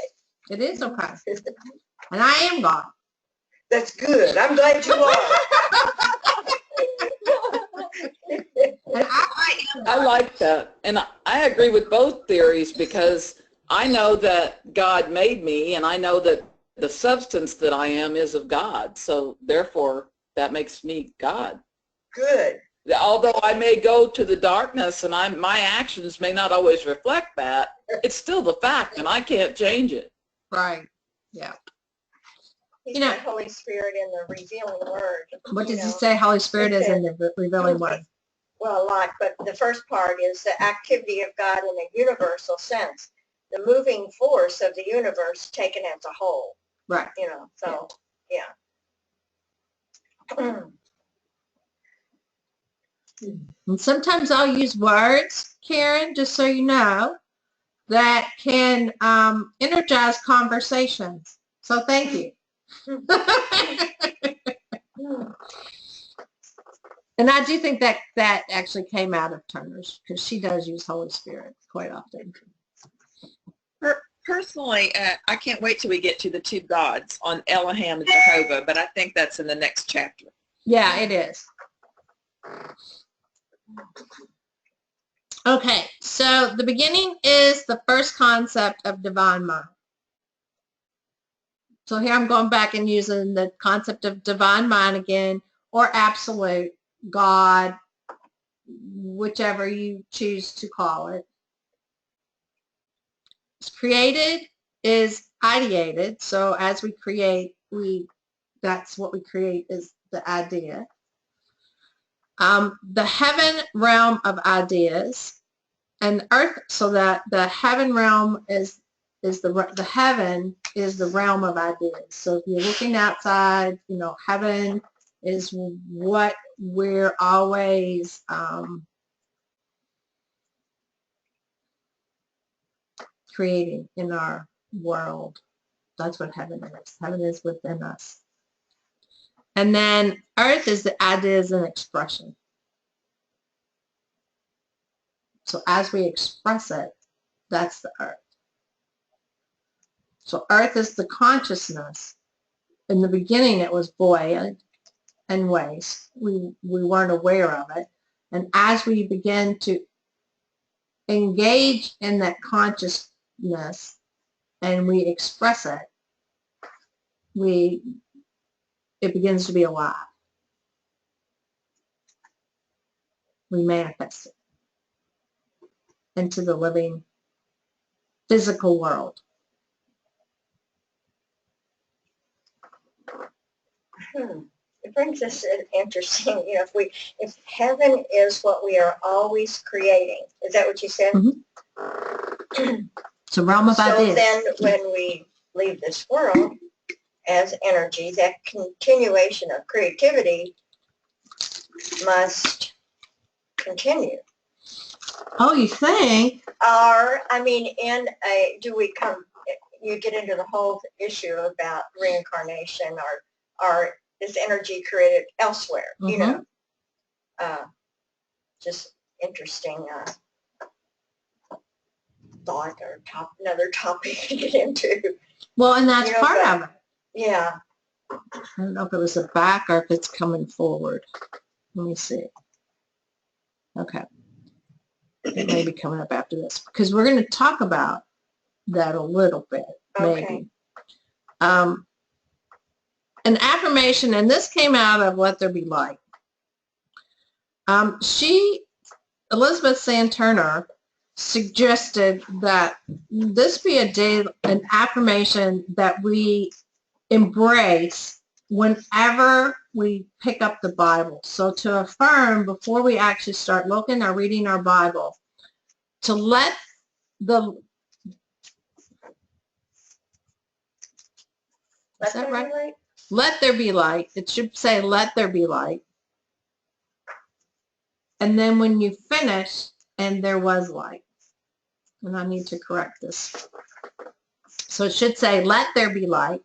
It is okay. And I am God. That's good. I'm glad you are. And I like that. And I agree with both theories because I know that God made me and I know that the substance that I am is of God. So therefore, that makes me God. Good. Although I may go to the darkness and my actions may not always reflect that, it's still the fact and I can't change it. right. Yeah. He's You know- got Holy Spirit in the revealing word. What does you he know. say Holy Spirit is in the revealing word? Well, a lot, but the first part is the activity of God in a universal sense, the moving force of the universe taken as a whole. Right. You know, so, yeah. And sometimes I'll use words, Karen, just so you know, that can energize conversations. So thank you. And I do think that that actually came out of Turner's because she does use Holy Spirit quite often. personally, I can't wait till we get to the two gods on Elohim and Jehovah, but I think that's in the next chapter. Yeah, it is. Okay, so the beginning is the first concept of divine mind. So here I'm going back and using the concept of divine mind again, or absolute, God, whichever you choose to call it. It's created is ideated. So as we create, that's what we create is the idea. The heaven realm of ideas and earth, so that the heaven realm is the heaven is the realm of ideas. So if you're looking outside, you know, heaven is what we're always creating in our world. That's what heaven is. Heaven is within us. And then earth is the ideas and expression. So as we express it, that's the earth. So earth is the consciousness. In the beginning, it was void and waste. We weren't aware of it. And as we begin to engage in that consciousness and we express it, it begins to be alive. We manifest it into the living physical world. It brings us an interesting, you know, if heaven is what we are always creating, is that what you said? Mm-hmm. It's a realm of so ideas. Then when we leave this world as energy, that continuation of creativity must continue. Oh, you think? Or, I mean, you get into the whole issue about reincarnation or is energy created elsewhere, Mm-hmm. you know. Just interesting thought or another topic to get into. Well, and that's part of it. Yeah. I don't know if it was the back or if it's coming forward. Let me see. Okay. It may be coming up after this because we're going to talk about that a little bit, maybe. Okay. An affirmation, and this came out of Let There Be Light. Elizabeth Santurner, suggested that this be an affirmation that we embrace whenever we pick up the Bible. So to affirm before we actually start looking or reading our Bible, to let the Is that right? Let there be light. It should say let there be light. And then when you finish, and there was light. And I need to correct this. So it should say let there be light.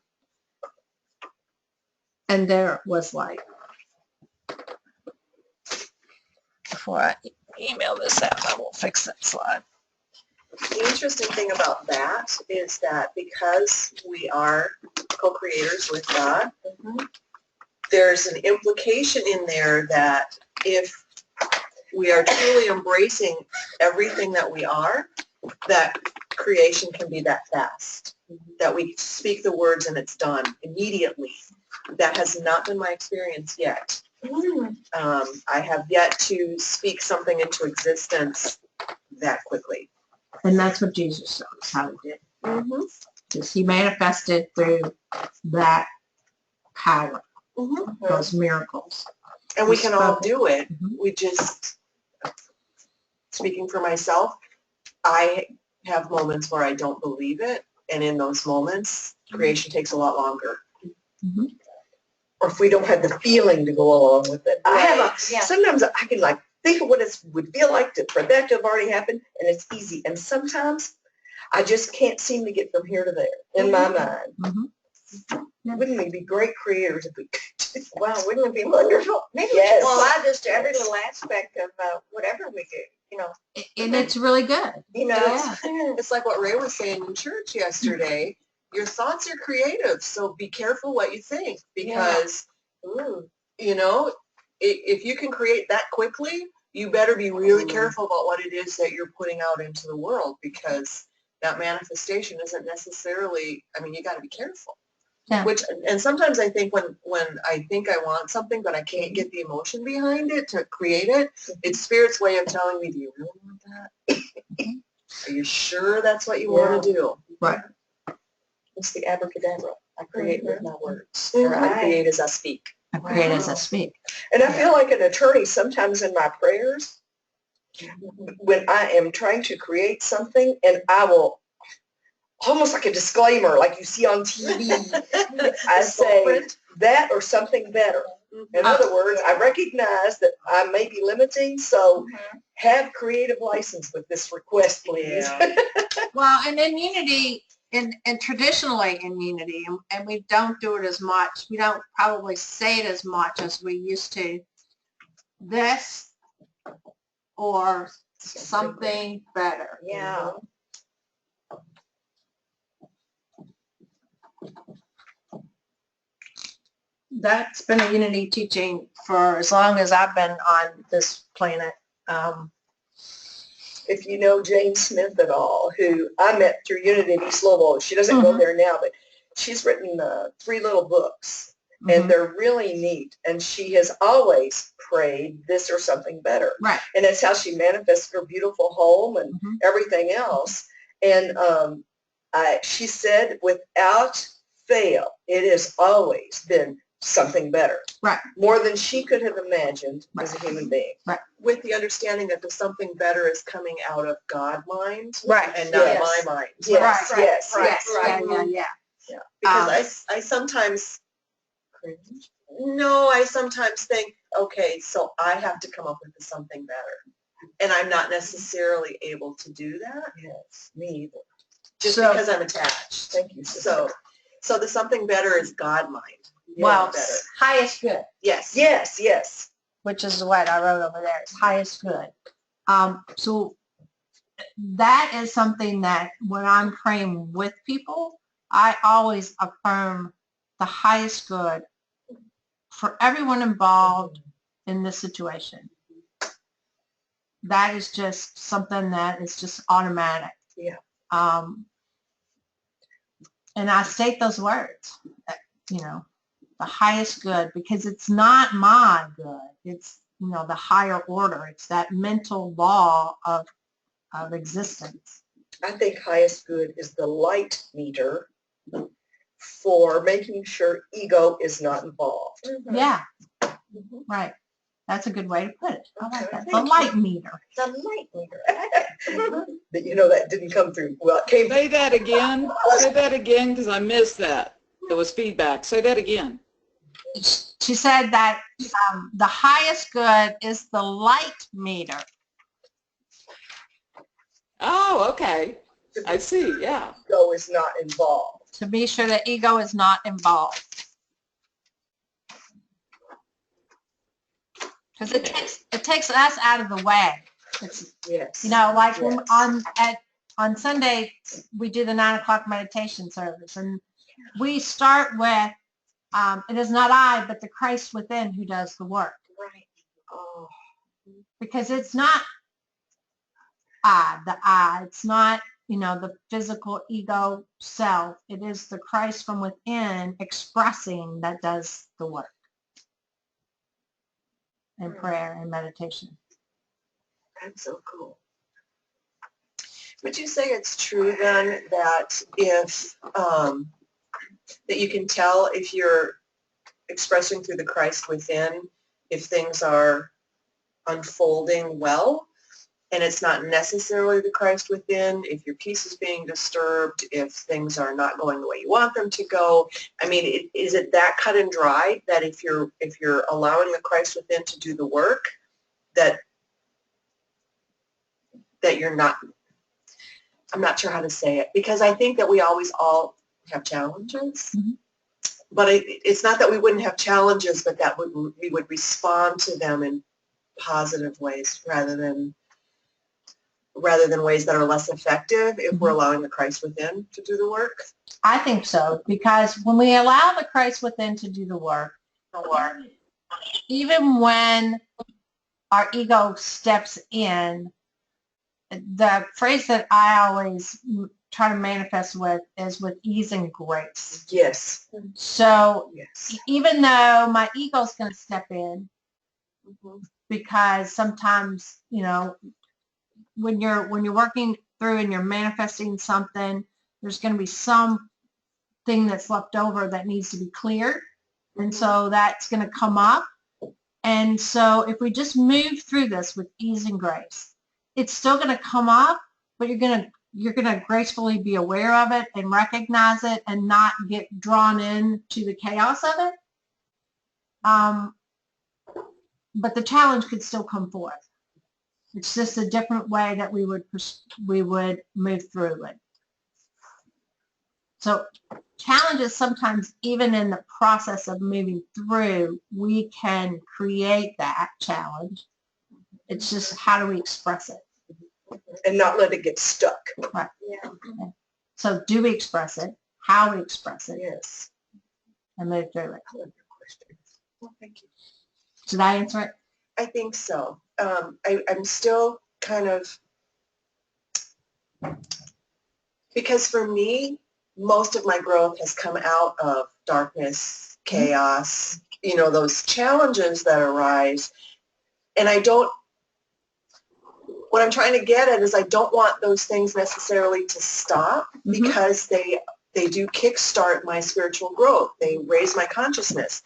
And there was light. Before I email this out, I will fix that slide. The interesting thing about that is that because we are co-creators with God, there's an implication in there that if we are truly embracing everything that we are, that creation can be that fast, that we speak the words and it's done immediately. That has not been my experience yet. I have yet to speak something into existence that quickly. And that's what Jesus showed us how he did. Because he manifested through that power, those miracles. And we can all do it. We just, speaking for myself, I have moments where I don't believe it. And in those moments, creation takes a lot longer. Or if we don't have the feeling to go along with it. Sometimes I can think of what it would feel like for that to have already happened, and it's easy. And sometimes I just can't seem to get from here to there in my mind. Wouldn't we be great creators if we could Wow, wouldn't it be wonderful? Maybe we Yes. should apply this to every little aspect of whatever we do, you know. And it's really good. You know, Yeah. It's like what Ray was saying in church yesterday. Your thoughts are creative, so be careful what you think because, you know, if you can create that quickly, you better be really careful about what it is that you're putting out into the world because that manifestation isn't necessarily, I mean, you got to be careful. Yeah. And sometimes I think when I think I want something but I can't get the emotion behind it to create it, it's Spirit's way of telling me, do you really want that? Are you sure that's what you want to do? Right. It's the abracadabra. I create with my words. Or I create as I speak. I create as I speak. And I feel like an attorney sometimes in my prayers, when I am trying to create something, and I will, almost like a disclaimer, like you see on TV, I say that or something better. In other words, I recognize that I may be limiting, so have creative license with this request, please. Yeah. Well, and in Unity, and traditionally in Unity, and we don't do it as much, we don't probably say it as much as we used to, this or something better. yeah. That's been a Unity teaching for as long as I've been on this planet. If you know Jane Smith at all, who I met through Unity in East Louisville, she doesn't go there now, but she's written 3 little books, and they're really neat. And she has always prayed this or something better. Right. And that's how she manifested her beautiful home and everything else. And she said, without fail, it has always been something better. Right. More than she could have imagined as a human being. Right. With the understanding that the something better is coming out of God mind Right. and not Yes. my mind. Yes, Right. yes, Right. yes. Yeah. Yeah. Because I sometimes cringe. No, I sometimes think, okay, so I have to come up with something better. And I'm not necessarily able to do that. Yes, me either. Just So- because I'm attached. Thank you. So the something better is God mind. Well, better. highest good, Yes. Yes, yes. which is what I wrote over there. It's highest good. So that is something that when I'm praying with people, I always affirm the highest good for everyone involved in this situation. That is just something that is just automatic. Yeah. And I state those words, you know, the highest good, because it's not my good. It's, you know, the higher order. It's that mental law of existence. I think highest good is the light meter for making sure ego is not involved. Yeah. Right. That's a good way to put it. I like that. The Thank you. light meter. The light meter. But you know that didn't come through. Well, it came Say that again. Say that again because I missed that. There was feedback. Say that again. She said that the highest good is the light meter. Oh, okay. I see. Yeah. ego is not involved. To be sure that ego is not involved. Because it takes us out of the way. It's, Yes. you know, like when Yes. on Sunday we do the 9 o'clock meditation service, and we start with it is not I but the Christ within who does the work. Right. Oh, Because it's not it's not, you know, the physical ego self. It is the Christ from within expressing that does the work in prayer and meditation. that's so cool. Would you say it's true then that if that you can tell if you're expressing through the Christ within, if things are unfolding well, and it's not necessarily the Christ within, if your peace is being disturbed, if things are not going the way you want them to go? I mean, is it that cut and dry that if you're allowing the Christ within to do the work, that you're not, I'm not sure how to say it, because I think that we always all have challenges, but it's not that we wouldn't have challenges, but that we would respond to them in positive ways rather than ways that are less effective if we're allowing the Christ within to do the work. I think so, because when we allow the Christ within to do the work, even when our ego steps in, the phrase that I always try to manifest with is with ease and grace. Yes. So Yes. even though my ego's going to step in, Mm-hmm. because sometimes, you know, when you're working through and you're manifesting something, there's going to be some thing that's left over that needs to be cleared. And so that's going to come up. And so if we just move through this with ease and grace, it's still going to come up, but you're going to gracefully be aware of it and recognize it and not get drawn into the chaos of it. But the challenge could still come forth. It's just a different way that we would move through it. So challenges sometimes, even in the process of moving through, we can create that challenge. It's just how do we express it? And not let it get stuck. Right. Yeah. So do we express it? How we express it? Yes. And move through it. I love your question. Well, thank you. Did I answer it? I think so. I'm still kind of, because for me, most of my growth has come out of darkness, chaos, you know, those challenges that arise. And what I'm trying to get at is I don't want those things necessarily to stop because they do kickstart my spiritual growth. They raise my consciousness.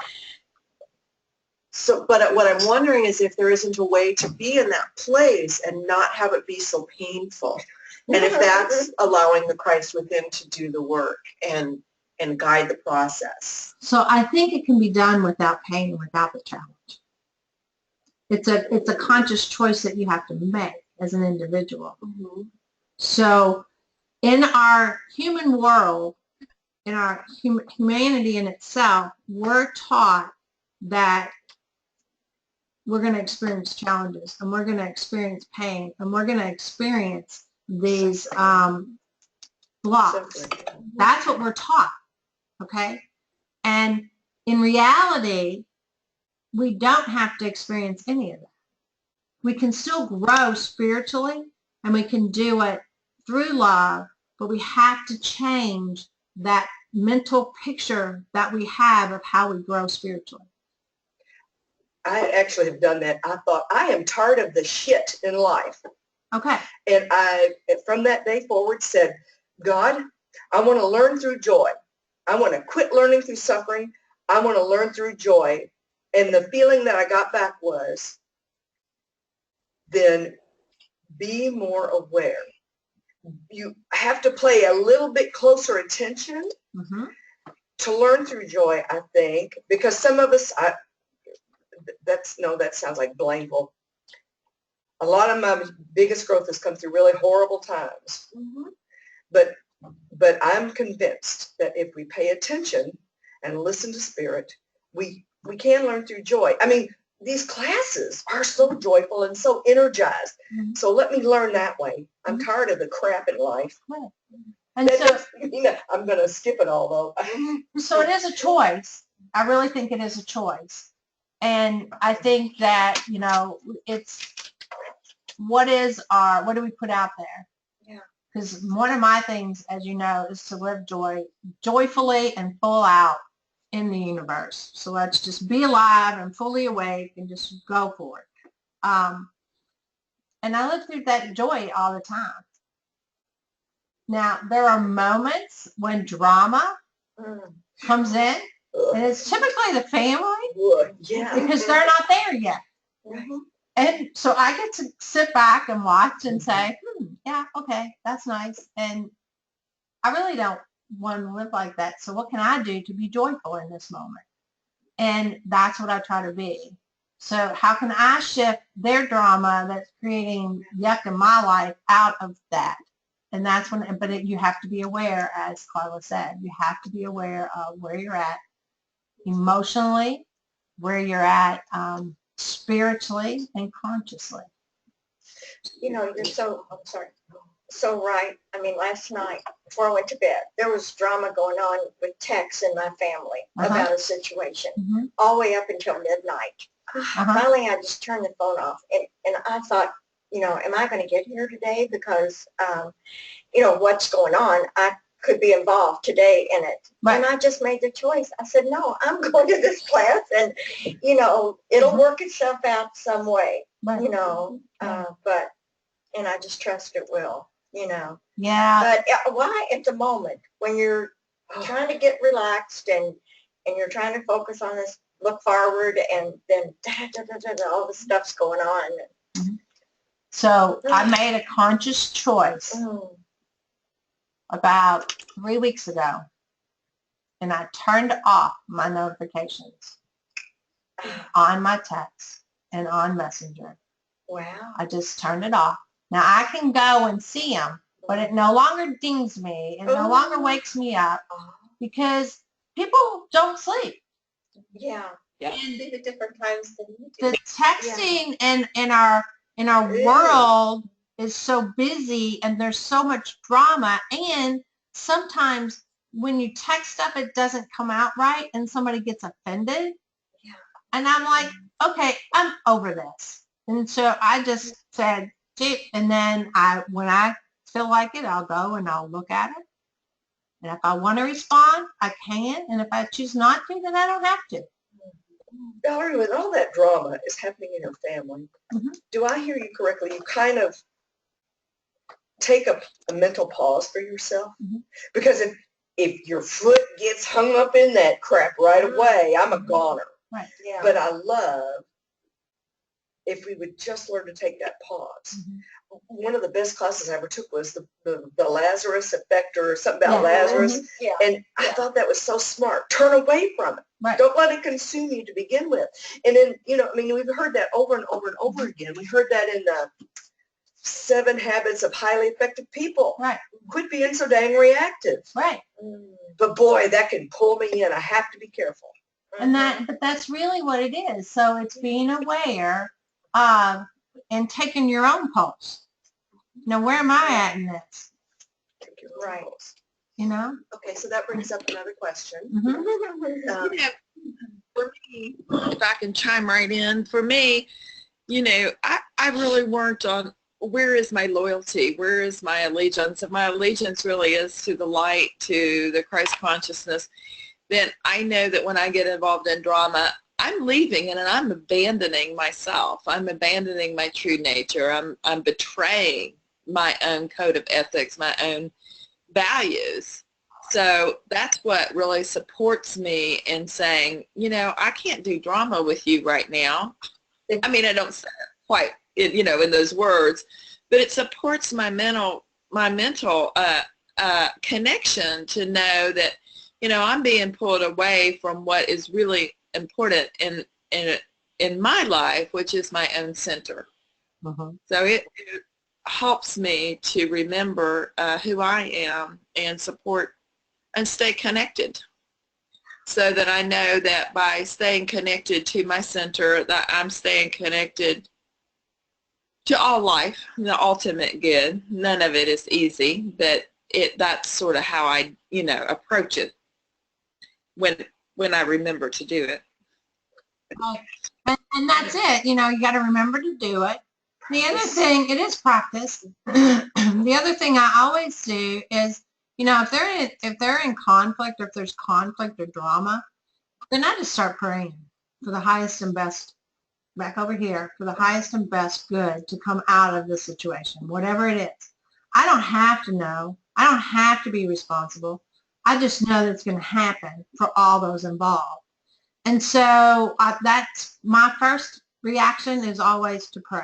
So, but what I'm wondering is if there isn't a way to be in that place and not have it be so painful. And if that's allowing the Christ within to do the work and guide the process. So I think it can be done without pain and without the challenge. It's a conscious choice that you have to make as an individual. Mm-hmm. So in our human world, in our humanity in itself, we're taught that we're going to experience challenges and we're going to experience pain and we're going to experience these blocks. That's what we're taught, okay? And in reality, we don't have to experience any of that. We can still grow spiritually and we can do it through love, but we have to change that mental picture that we have of how we grow spiritually. I actually have done that. I thought, I am tired of the shit in life. Okay. And I, from that day forward, said, God, I want to learn through joy. I want to quit learning through suffering. I want to learn through joy. And the feeling that I got back was, then be more aware. You have to pay a little bit closer attention to learn through joy, I think, because some of us, that sounds like blameful. A lot of my biggest growth has come through really horrible times. But I'm convinced that if we pay attention and listen to Spirit, we can learn through joy. I mean, these classes are so joyful and so energized. So let me learn that way. I'm tired of the crap in life. And That so, doesn't mean that I'm going to skip it all, though. so it is a choice. I really think it is a choice. And I think that, you know, it's, what do we put out there? Yeah. Because one of my things, as you know, is to live joyfully and full out in the universe. So let's just be alive and fully awake and just go for it. And I live through that joy all the time. Now, there are moments when drama comes in, and it's typically the family Yeah. because they're not there yet. And so I get to sit back and watch and say, yeah, okay, that's nice. And I really don't want to live like that. So what can I do to be joyful in this moment? And that's what I try to be. So how can I shift their drama that's creating yuck in my life out of that? And that's when, but you have to be aware, as Carla said, you have to be aware of where you're at emotionally, where you're at spiritually and consciously. You know, you're I'm sorry, so right. I mean, last night before I went to bed, there was drama going on with texts in my family about a situation all the way up until midnight. Finally, I just turned the phone off, and I thought, you know, am I going to get here today? Because, you know, what's going on? I could be involved today in it. And I just made the choice. I said, no, I'm going to this class, and, you know, it'll work itself out some way, you know, but, and I just trust it will, you know. Yeah. But why at the moment when you're trying to get relaxed and you're trying to focus on this, look forward, and then all the stuff's going on. So I made a conscious choice about 3 weeks ago, and I turned off my notifications on my text and on Messenger. Wow. I just turned it off. Now I can go and see them, but it no longer dings me. It no longer wakes me up because people don't sleep. Yeah. And leave at different times than you do. The texting in our world is so busy, and there's so much drama, and sometimes when you text stuff, it doesn't come out right and somebody gets offended. Yeah. And I'm like, okay, I'm over this. And so I just said, and then when I feel like it, I'll go and I'll look at it. And if I want to respond, I can. And if I choose not to, then I don't have to. Valerie, when all that drama is happening in your family, do I hear you correctly? You kind of take a mental pause for yourself? Because if your foot gets hung up in that crap right away, I'm a goner. Right. Yeah. But I love if we would just learn to take that pause. One of the best classes I ever took was the Lazarus effect, or something about Lazarus. Yeah. And I thought that was so smart. Turn away from it. Right. Don't let it consume you to begin with. And then, you know, I mean, we've heard that over and over and over again. We heard that in the 7 Habits of Highly Effective People. Right. Quit being so dang reactive. Right. But boy, that can pull me in. I have to be careful. And but that's really what it is. So it's being aware of and taking your own pulse. Now, where am I at in this? Right. You know? Okay, so that brings up another question. You know, for me, if I can chime right in, for me, you know, I really weren't on where is my loyalty, where is my allegiance. If my allegiance really is to the light, to the Christ consciousness, then I know that when I get involved in drama, I'm leaving and I'm abandoning myself. I'm abandoning my true nature. I'm betraying my own code of ethics, my own values. So that's what really supports me in saying, you know, I can't do drama with you right now. I mean, I don't say it quite, you know, in those words, but it supports my mental connection to know that, you know, I'm being pulled away from what is really important in my life, which is my own center. So it helps me to remember who I am and support and stay connected, so that I know that by staying connected to my center, that I'm staying connected to all life, the ultimate good. None of it is easy, but that's sort of how I, you know, approach it when I remember to do it. And that's it. You know, you got to remember to do it. The other thing, it is practice. The other thing I always do is, you know, if they're in conflict, or if there's conflict or drama, then I just start praying for the highest and best, back over here, for the highest and best good to come out of the situation, whatever it is. I don't have to know. I don't have to be responsible. I just know that it's going to happen for all those involved. And so that's my first reaction, is always to pray.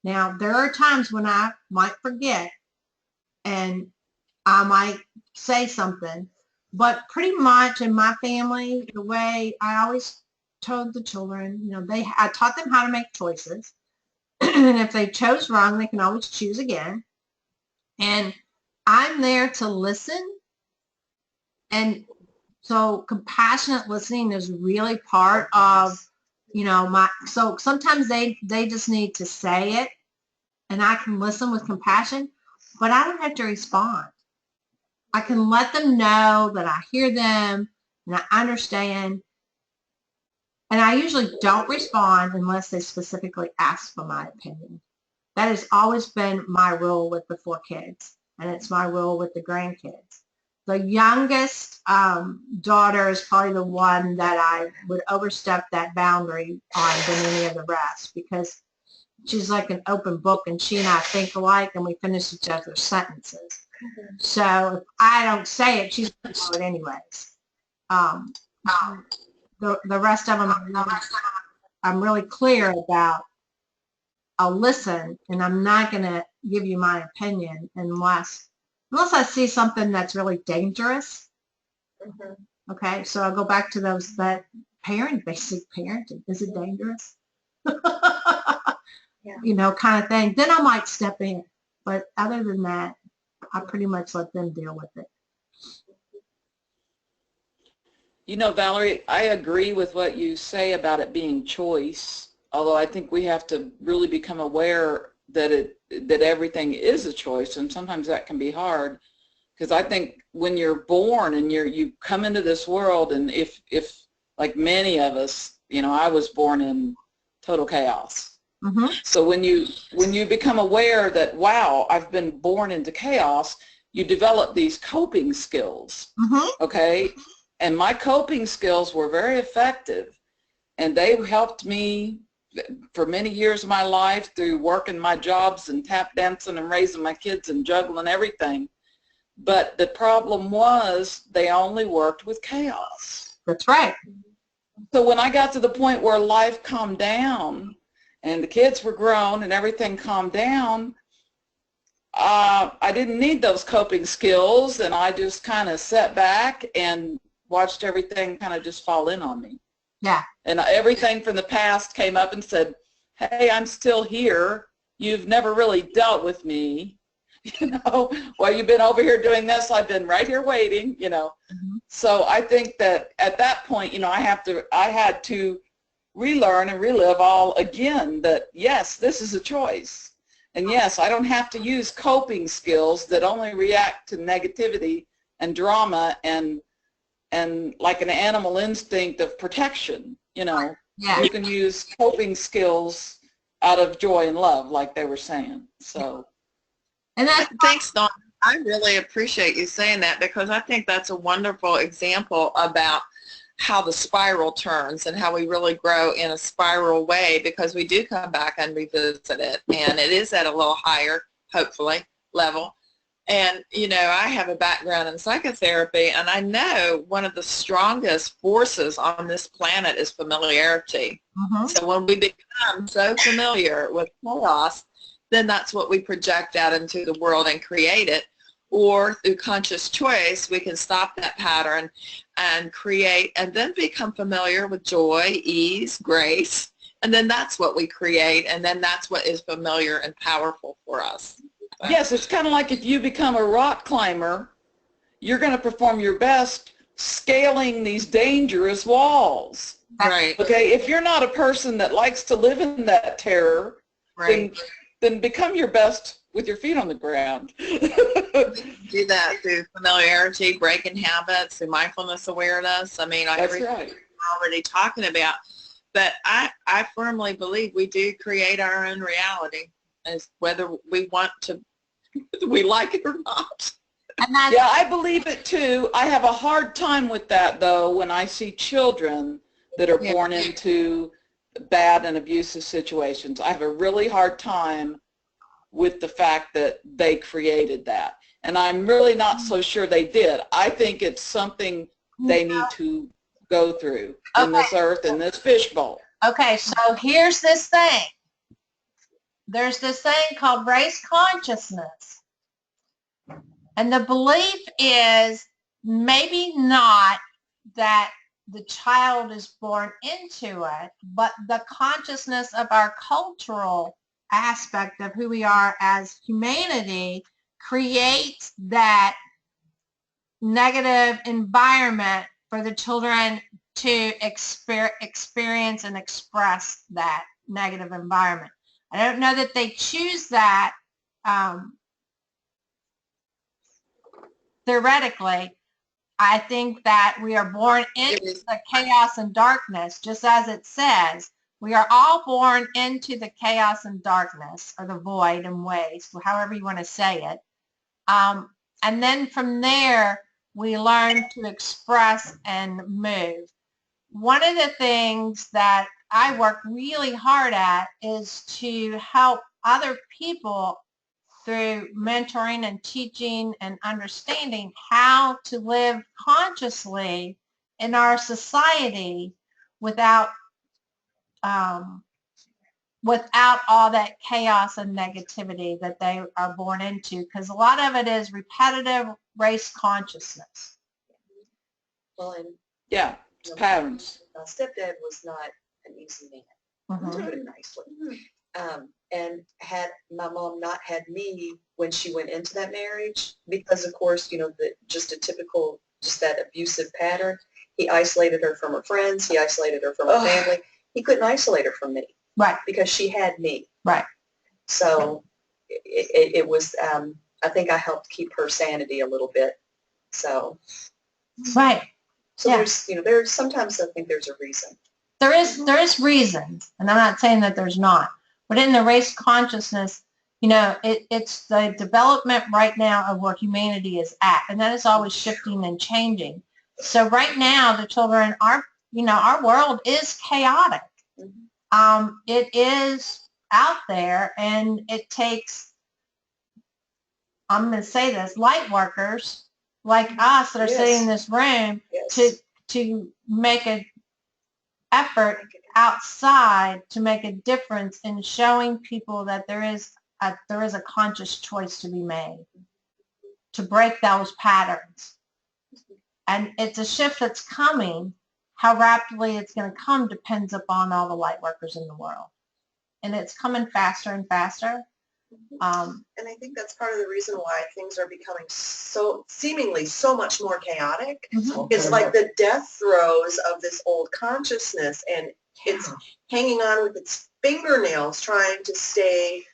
Now, there are times when I might forget and I might say something, but pretty much in my family, the way I always told the children, you know, I taught them how to make choices. And if they chose wrong, they can always choose again. And I'm there to listen and So compassionate listening is really part of, you know, so sometimes they just need to say it and I can listen with compassion, but I don't have to respond. I can let them know that I hear them and I understand. And I usually don't respond unless they specifically ask for my opinion. That has always been my rule with the 4 kids, and it's my rule with the grandkids. The youngest daughter is probably the one that I would overstep that boundary on than any of the rest, because she's like an open book, and she and I think alike, and we finish each other's sentences. So if I don't say it, she's going to know it anyways. The rest of them, I'm really clear about. I'll listen, and I'm not going to give you my opinion unless I see something that's really dangerous. Okay, so I'll go back to that basic parenting. Is it dangerous? You know, kind of thing. Then I might step in. But other than that, I pretty much let them deal with it. You know, Valerie, I agree with what you say about it being choice, although I think we have to really become aware that everything is a choice, and sometimes that can be hard, because I think when you're born and you come into this world, and if like many of us, you know, I was born in total chaos. So when you become aware that, wow, I've been born into chaos, you develop these coping skills, okay? And my coping skills were very effective, and they helped me for many years of my life through working my jobs and tap dancing and raising my kids and juggling everything. But the problem was they only worked with chaos. That's right. So when I got to the point where life calmed down and the kids were grown and everything calmed down, I didn't need those coping skills, and I just kind of sat back and watched everything kind of just fall in on me. Yeah. And everything from the past came up and said, hey, I'm still here. You've never really dealt with me. You know, well, you've been over here doing this. I've been right here waiting, you know. So I think that at that point, you know, I had to relearn and relive all again that, yes, this is a choice. And yes, I don't have to use coping skills that only react to negativity and drama and like an animal instinct of protection, you know. Yeah. You can use coping skills out of joy and love, like they were saying. So. And Thanks, Dawn. I really appreciate you saying that, because I think that's a wonderful example about how the spiral turns and how we really grow in a spiral way, because we do come back and revisit it, and it is at a little higher, hopefully, level. And, you know, I have a background in psychotherapy, and I know one of the strongest forces on this planet is familiarity. So when we become so familiar with chaos, then that's what we project out into the world and create it. Or through conscious choice, we can stop that pattern and create, and then become familiar with joy, ease, grace, and then that's what we create, and then that's what is familiar and powerful for us. Yes, it's kind of like if you become a rock climber, you're going to perform your best scaling these dangerous walls. Right. Okay, if you're not a person that likes to live in that terror, Right. then become your best with your feet on the ground. Do that through familiarity, breaking habits, through mindfulness awareness. I mean, That's everything right. we're already talking about. But I firmly believe we do create our own reality, as whether we want to, we like it or not. Yeah, I believe it too. I have a hard time with that, though, when I see children that are born into bad and abusive situations. I have a really hard time with the fact that they created that. And I'm really not so sure they did. I think it's something they need to go through in this earth, in this fishbowl. Okay, so here's this thing. There's this thing called race consciousness. And the belief is maybe not that the child is born into it, but the consciousness of our cultural aspect of who we are as humanity creates that negative environment for the children to experience and express that negative environment. I don't know that they choose that theoretically. I think that we are born into the chaos and darkness, just as it says. We are all born into the chaos and darkness, or the void and waste, however you want to say it. And then from there, we learn to express and move. One of the things that I work really hard at is to help other people through mentoring and teaching and understanding how to live consciously in our society without without all that chaos and negativity that they are born into, because a lot of it is repetitive race consciousness. Well, and Yeah, it's patterns. my stepdad was not an easy man, to put it nicely. And had my mom not had me when she went into that marriage, because of course, just a typical, just that abusive pattern, he isolated her from her friends, he isolated her from her family. He couldn't isolate her from me. Right. Because she had me. Right. So it was, I think I helped keep her sanity a little bit. So. Right. So there's sometimes I think there's a reason. There is reasons, and I'm not saying that there's not. But in the race consciousness, it's the development right now of where humanity is at, and that is always shifting and changing. So right now, the children are, our world is chaotic. It is out there, and it takes, I'm going to say this, light workers like us that are sitting in this room to make an effort outside to make a difference in showing people that there is a conscious choice to be made to break those patterns. And it's a shift that's coming. How rapidly it's going to come depends upon all the light workers in the world. And it's coming faster and faster. And I think that's part of the reason why things are becoming seemingly so much more chaotic. It's like the death throes of this old consciousness, and it's hanging on with its fingernails trying to stay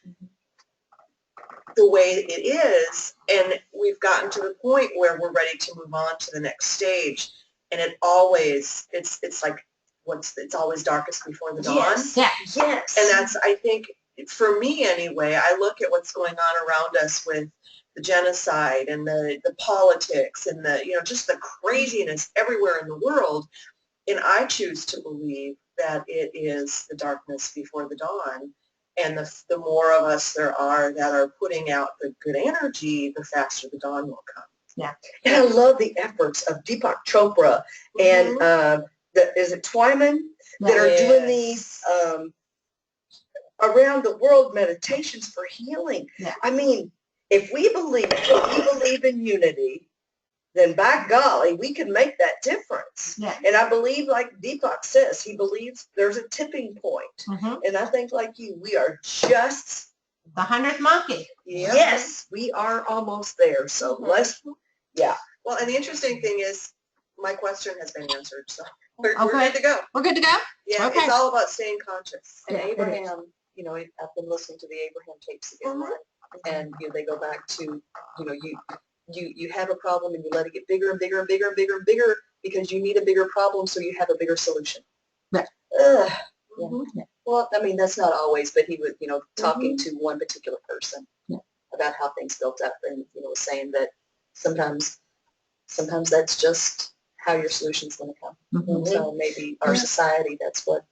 the way it is. And we've gotten to the point where we're ready to move on to the next stage. And it's like it's always darkest before the dawn. Yes. Yeah. Yes. And that's, I think, for me anyway, I look at what's going on around us with the genocide and the politics and just the craziness everywhere in the world. And I choose to believe that it is the darkness before the dawn. And the more of us there are that are putting out the good energy, the faster the dawn will come. Yeah. And I love the efforts of Deepak Chopra and is it Twyman that are doing these around the world meditations for healing. Yeah. I mean, if we believe in unity, then by golly, we can make that difference. Yeah. And I believe, like Deepak says, he believes there's a tipping point. And I think, like you, we are just the 100th monkey. Yes, we are almost there. So Well, and the interesting thing is, my question has been answered. So we're good to go. We're good to go? Yeah, Okay. It's all about staying conscious. And Abraham, I've been listening to the Abraham tapes again, and they go back to, you have a problem and you let it get bigger and bigger and bigger and bigger and bigger because you need a bigger problem, so you have a bigger solution. Right. Well, I mean, that's not always, but he was, talking to one particular person about how things built up, and was saying that sometimes that's just how your solution's going to come. So maybe our society, that's what.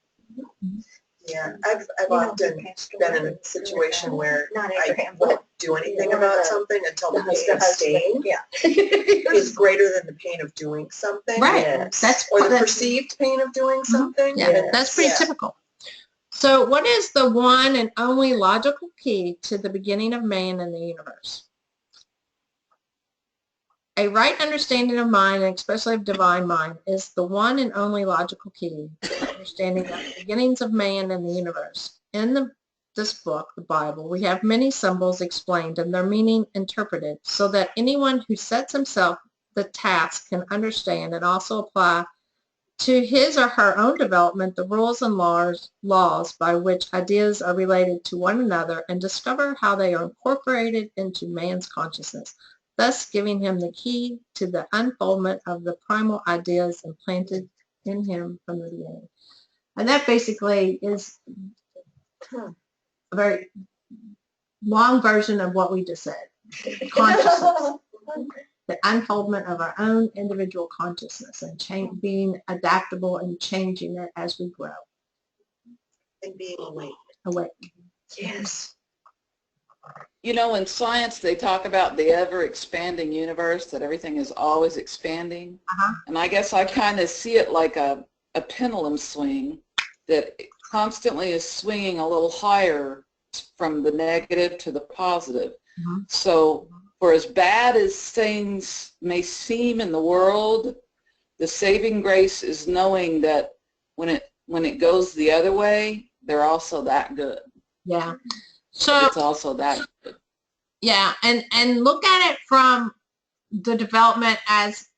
Yeah, I've often been in a situation where I won't do anything about something until the pain of staying is greater than the pain of doing something. Right. Yes. Or the perceived pain of doing something. Yeah, that's pretty typical. So what is the one and only logical key to the beginning of man in the universe? A right understanding of mind, and especially of divine mind, is the one and only logical key to understanding the beginnings of man in the universe. In this book, the Bible, we have many symbols explained and their meaning interpreted so that anyone who sets himself the task can understand and also apply to his or her own development the rules and laws by which ideas are related to one another and discover how they are incorporated into man's consciousness, thus giving him the key to the unfoldment of the primal ideas implanted in him from the beginning. And that basically is a very long version of what we just said. Consciousness. The unfoldment of our own individual consciousness and being adaptable and changing it as we grow. And being awake. Awake. Yes. You know, in science, they talk about the ever-expanding universe, that everything is always expanding. And I guess I kind of see it like a pendulum swing that constantly is swinging a little higher from the negative to the positive. So for as bad as things may seem in the world, the saving grace is knowing that when it goes the other way, they're also that good. Yeah. So it's also that good. Yeah, and look at it from the development as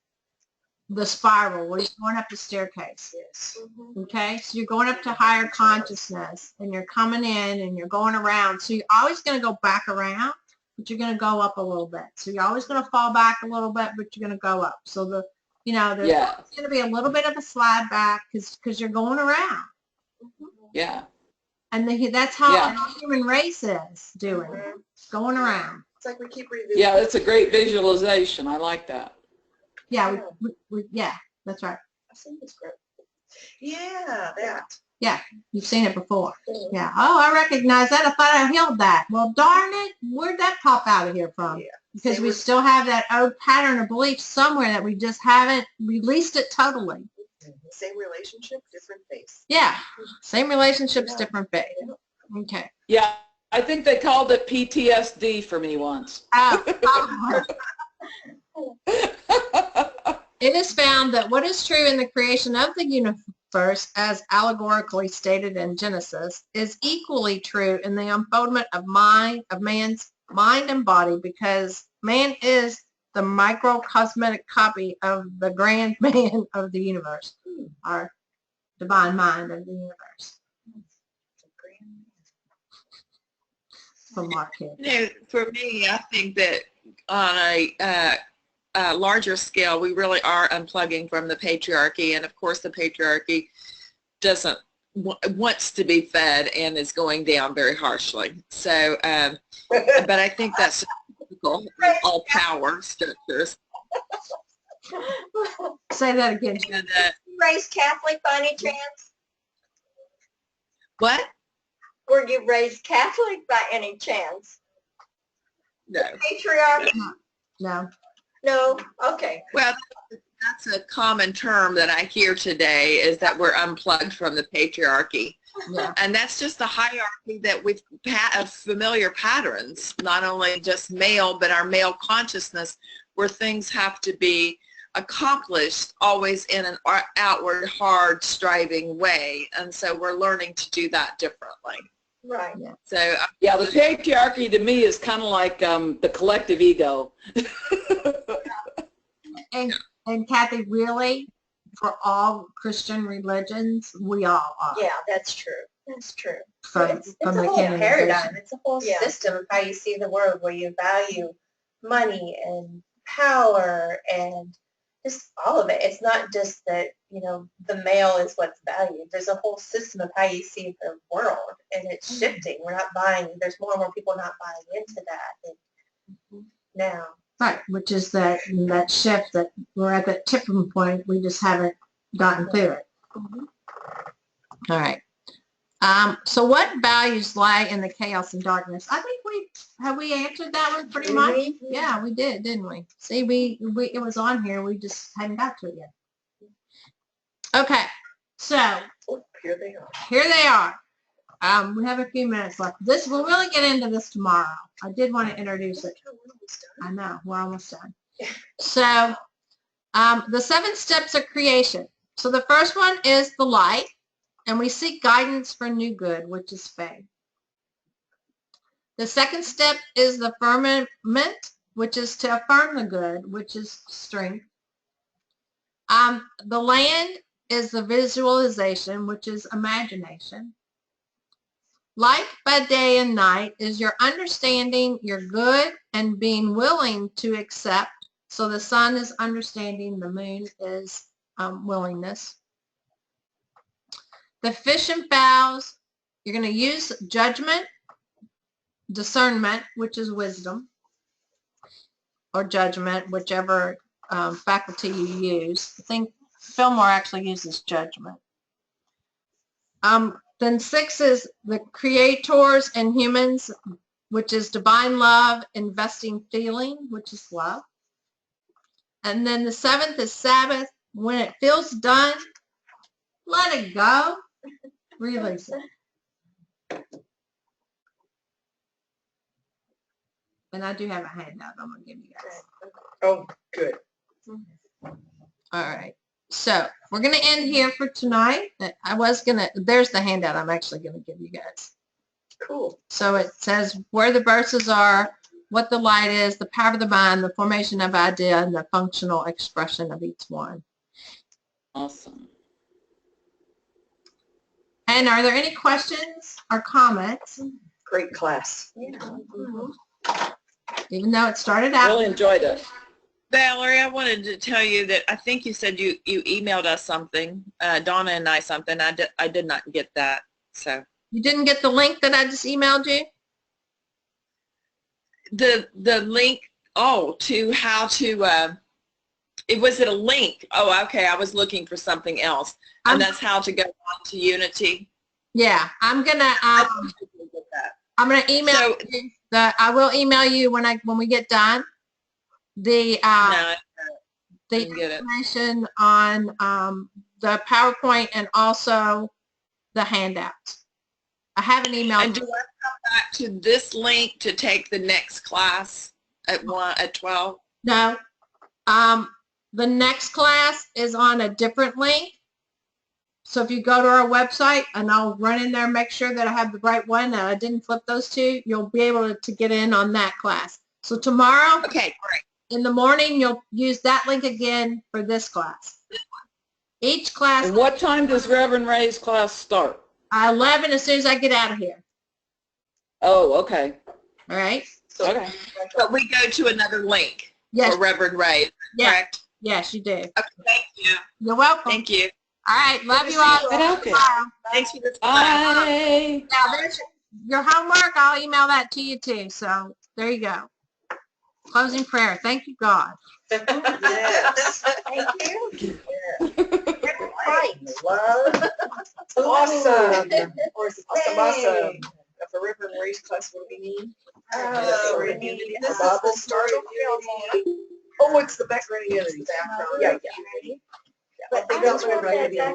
the spiral where you're going up the staircase. Yes. Okay, so you're going up to higher consciousness and you're coming in and you're going around. So you're always going to go back around, but you're going to go up a little bit. So you're always going to fall back a little bit, but you're going to go up. So there's going to be a little bit of a slide back because you're going around. Yeah. And that's how the human race is doing, going around. It's like we keep revisiting. Yeah, that's a great visualization. I like that. Yeah, that's right. I've seen this script. Yeah, that. Yeah, you've seen it before. Yeah. Oh, I recognize that. I thought I healed that. Well, darn it, where'd that pop out of here from? Yeah. Because we still have that old pattern of belief somewhere that we just haven't released it totally. Same relationship, different face. Yeah, same relationships, different face. Okay. Yeah, I think they called it PTSD for me once. It is found that what is true in the creation of the universe, as allegorically stated in Genesis, is equally true in the unfoldment of man's mind and body, because man is the microcosmetic copy of the grand man of the universe, our divine mind of the universe. From Mark here. For me, I think that on a larger scale, we really are unplugging from the patriarchy, and of course the patriarchy wants to be fed and is going down very harshly. So, but I think that's typical of all power structures. Say that again. And, Raised Catholic by any chance? what? Were you raised Catholic by any chance? No. Patriarch? No. No? Okay. Well, that's a common term that I hear today, is that we're unplugged from the patriarchy. Yeah. And that's just the hierarchy that we've of familiar patterns, not only just male, but our male consciousness, where things have to be accomplished always in an outward, hard, striving way. And so we're learning to do that differently. Right. So yeah, the patriarchy to me is kind of like the collective ego. And Kathy, really, for all Christian religions, we all are. Yeah, that's true. That's true. It's a whole paradigm. It's a whole system of how you see the world, where you value money and power and just all of it. It's not just that, the male is what's valued. There's a whole system of how you see the world, and it's shifting. We're not buying, there's more and more people not buying into that now. Right, which is that shift that we're at that tipping point. We just haven't gotten through it. All right. So what values lie in the chaos and darkness? I think we answered that one pretty much. Yeah, we did, didn't we? See, it was on here. We just hadn't got to it yet. Okay, so Here they are. here they are. We have a few minutes left. We'll really get into this tomorrow. I did want to introduce it. I know, we're almost done. So the 7 steps of creation. So the first one is the light, and we seek guidance for new good, which is faith. The second step is the firmament, which is to affirm the good, which is strength. The land is the visualization, which is imagination. Light by day and night is your understanding, your good, and being willing to accept. So the sun is understanding, the moon is willingness. The fish and fowls, you're going to use judgment, discernment, which is wisdom, or judgment, whichever faculty you use. I think Fillmore actually uses judgment. Then 6 is the creators and humans, which is divine love, investing feeling, which is love. And then the 7th is Sabbath. When it feels done, let it go. Release it. And I do have a handout I'm going to give you guys. Oh, good. All right. So we're going to end here for tonight. There's the handout I'm actually going to give you guys. Cool. So it says where the verses are, what the light is, the power of the mind, the formation of idea, and the functional expression of each one. Awesome. And are there any questions or comments? Great class. Even though it started out. Really enjoyed it. Valerie, I wanted to tell you that I think you said you emailed us something, Donna and I something. I did not get that. So You didn't get the link that I just emailed you? the link, to how to, was it a link? Oh, okay. I was looking for something else. And that's how to go on to Unity. Yeah, I'm gonna email So- you. I will email you when we get done. The No, the didn't get it. information on the PowerPoint and also the handouts. I have an email. And do I come back to this link to take the next class at 12? No. The next class is on a different link. So if you go to our website, and I'll run in there and make sure that I have the right one and I didn't flip those two, you'll be able to get in on that class. So tomorrow Okay, great. in the morning, you'll use that link again for this class. Each class, And what time does Reverend Ray's class start? 11 as soon as I get out of here. Oh, okay. All right? Okay. But we go to another link Yes. for Reverend Ray, Yes. correct? Yes, you do. Okay, thank you. You're welcome. Thank you. All right. Love you all. Okay. Bye. Thanks for this class. Bye. Now, there's your homework. I'll email that to you too. So there you go. Closing prayer. Thank you, God. Yes. Thank you. Right. Love. Awesome. Awesome. For River and Ray's class, what do we need? This is Bible the start of Oh, it's the background unity. Yeah, yeah. But I think that's what we're ready to do.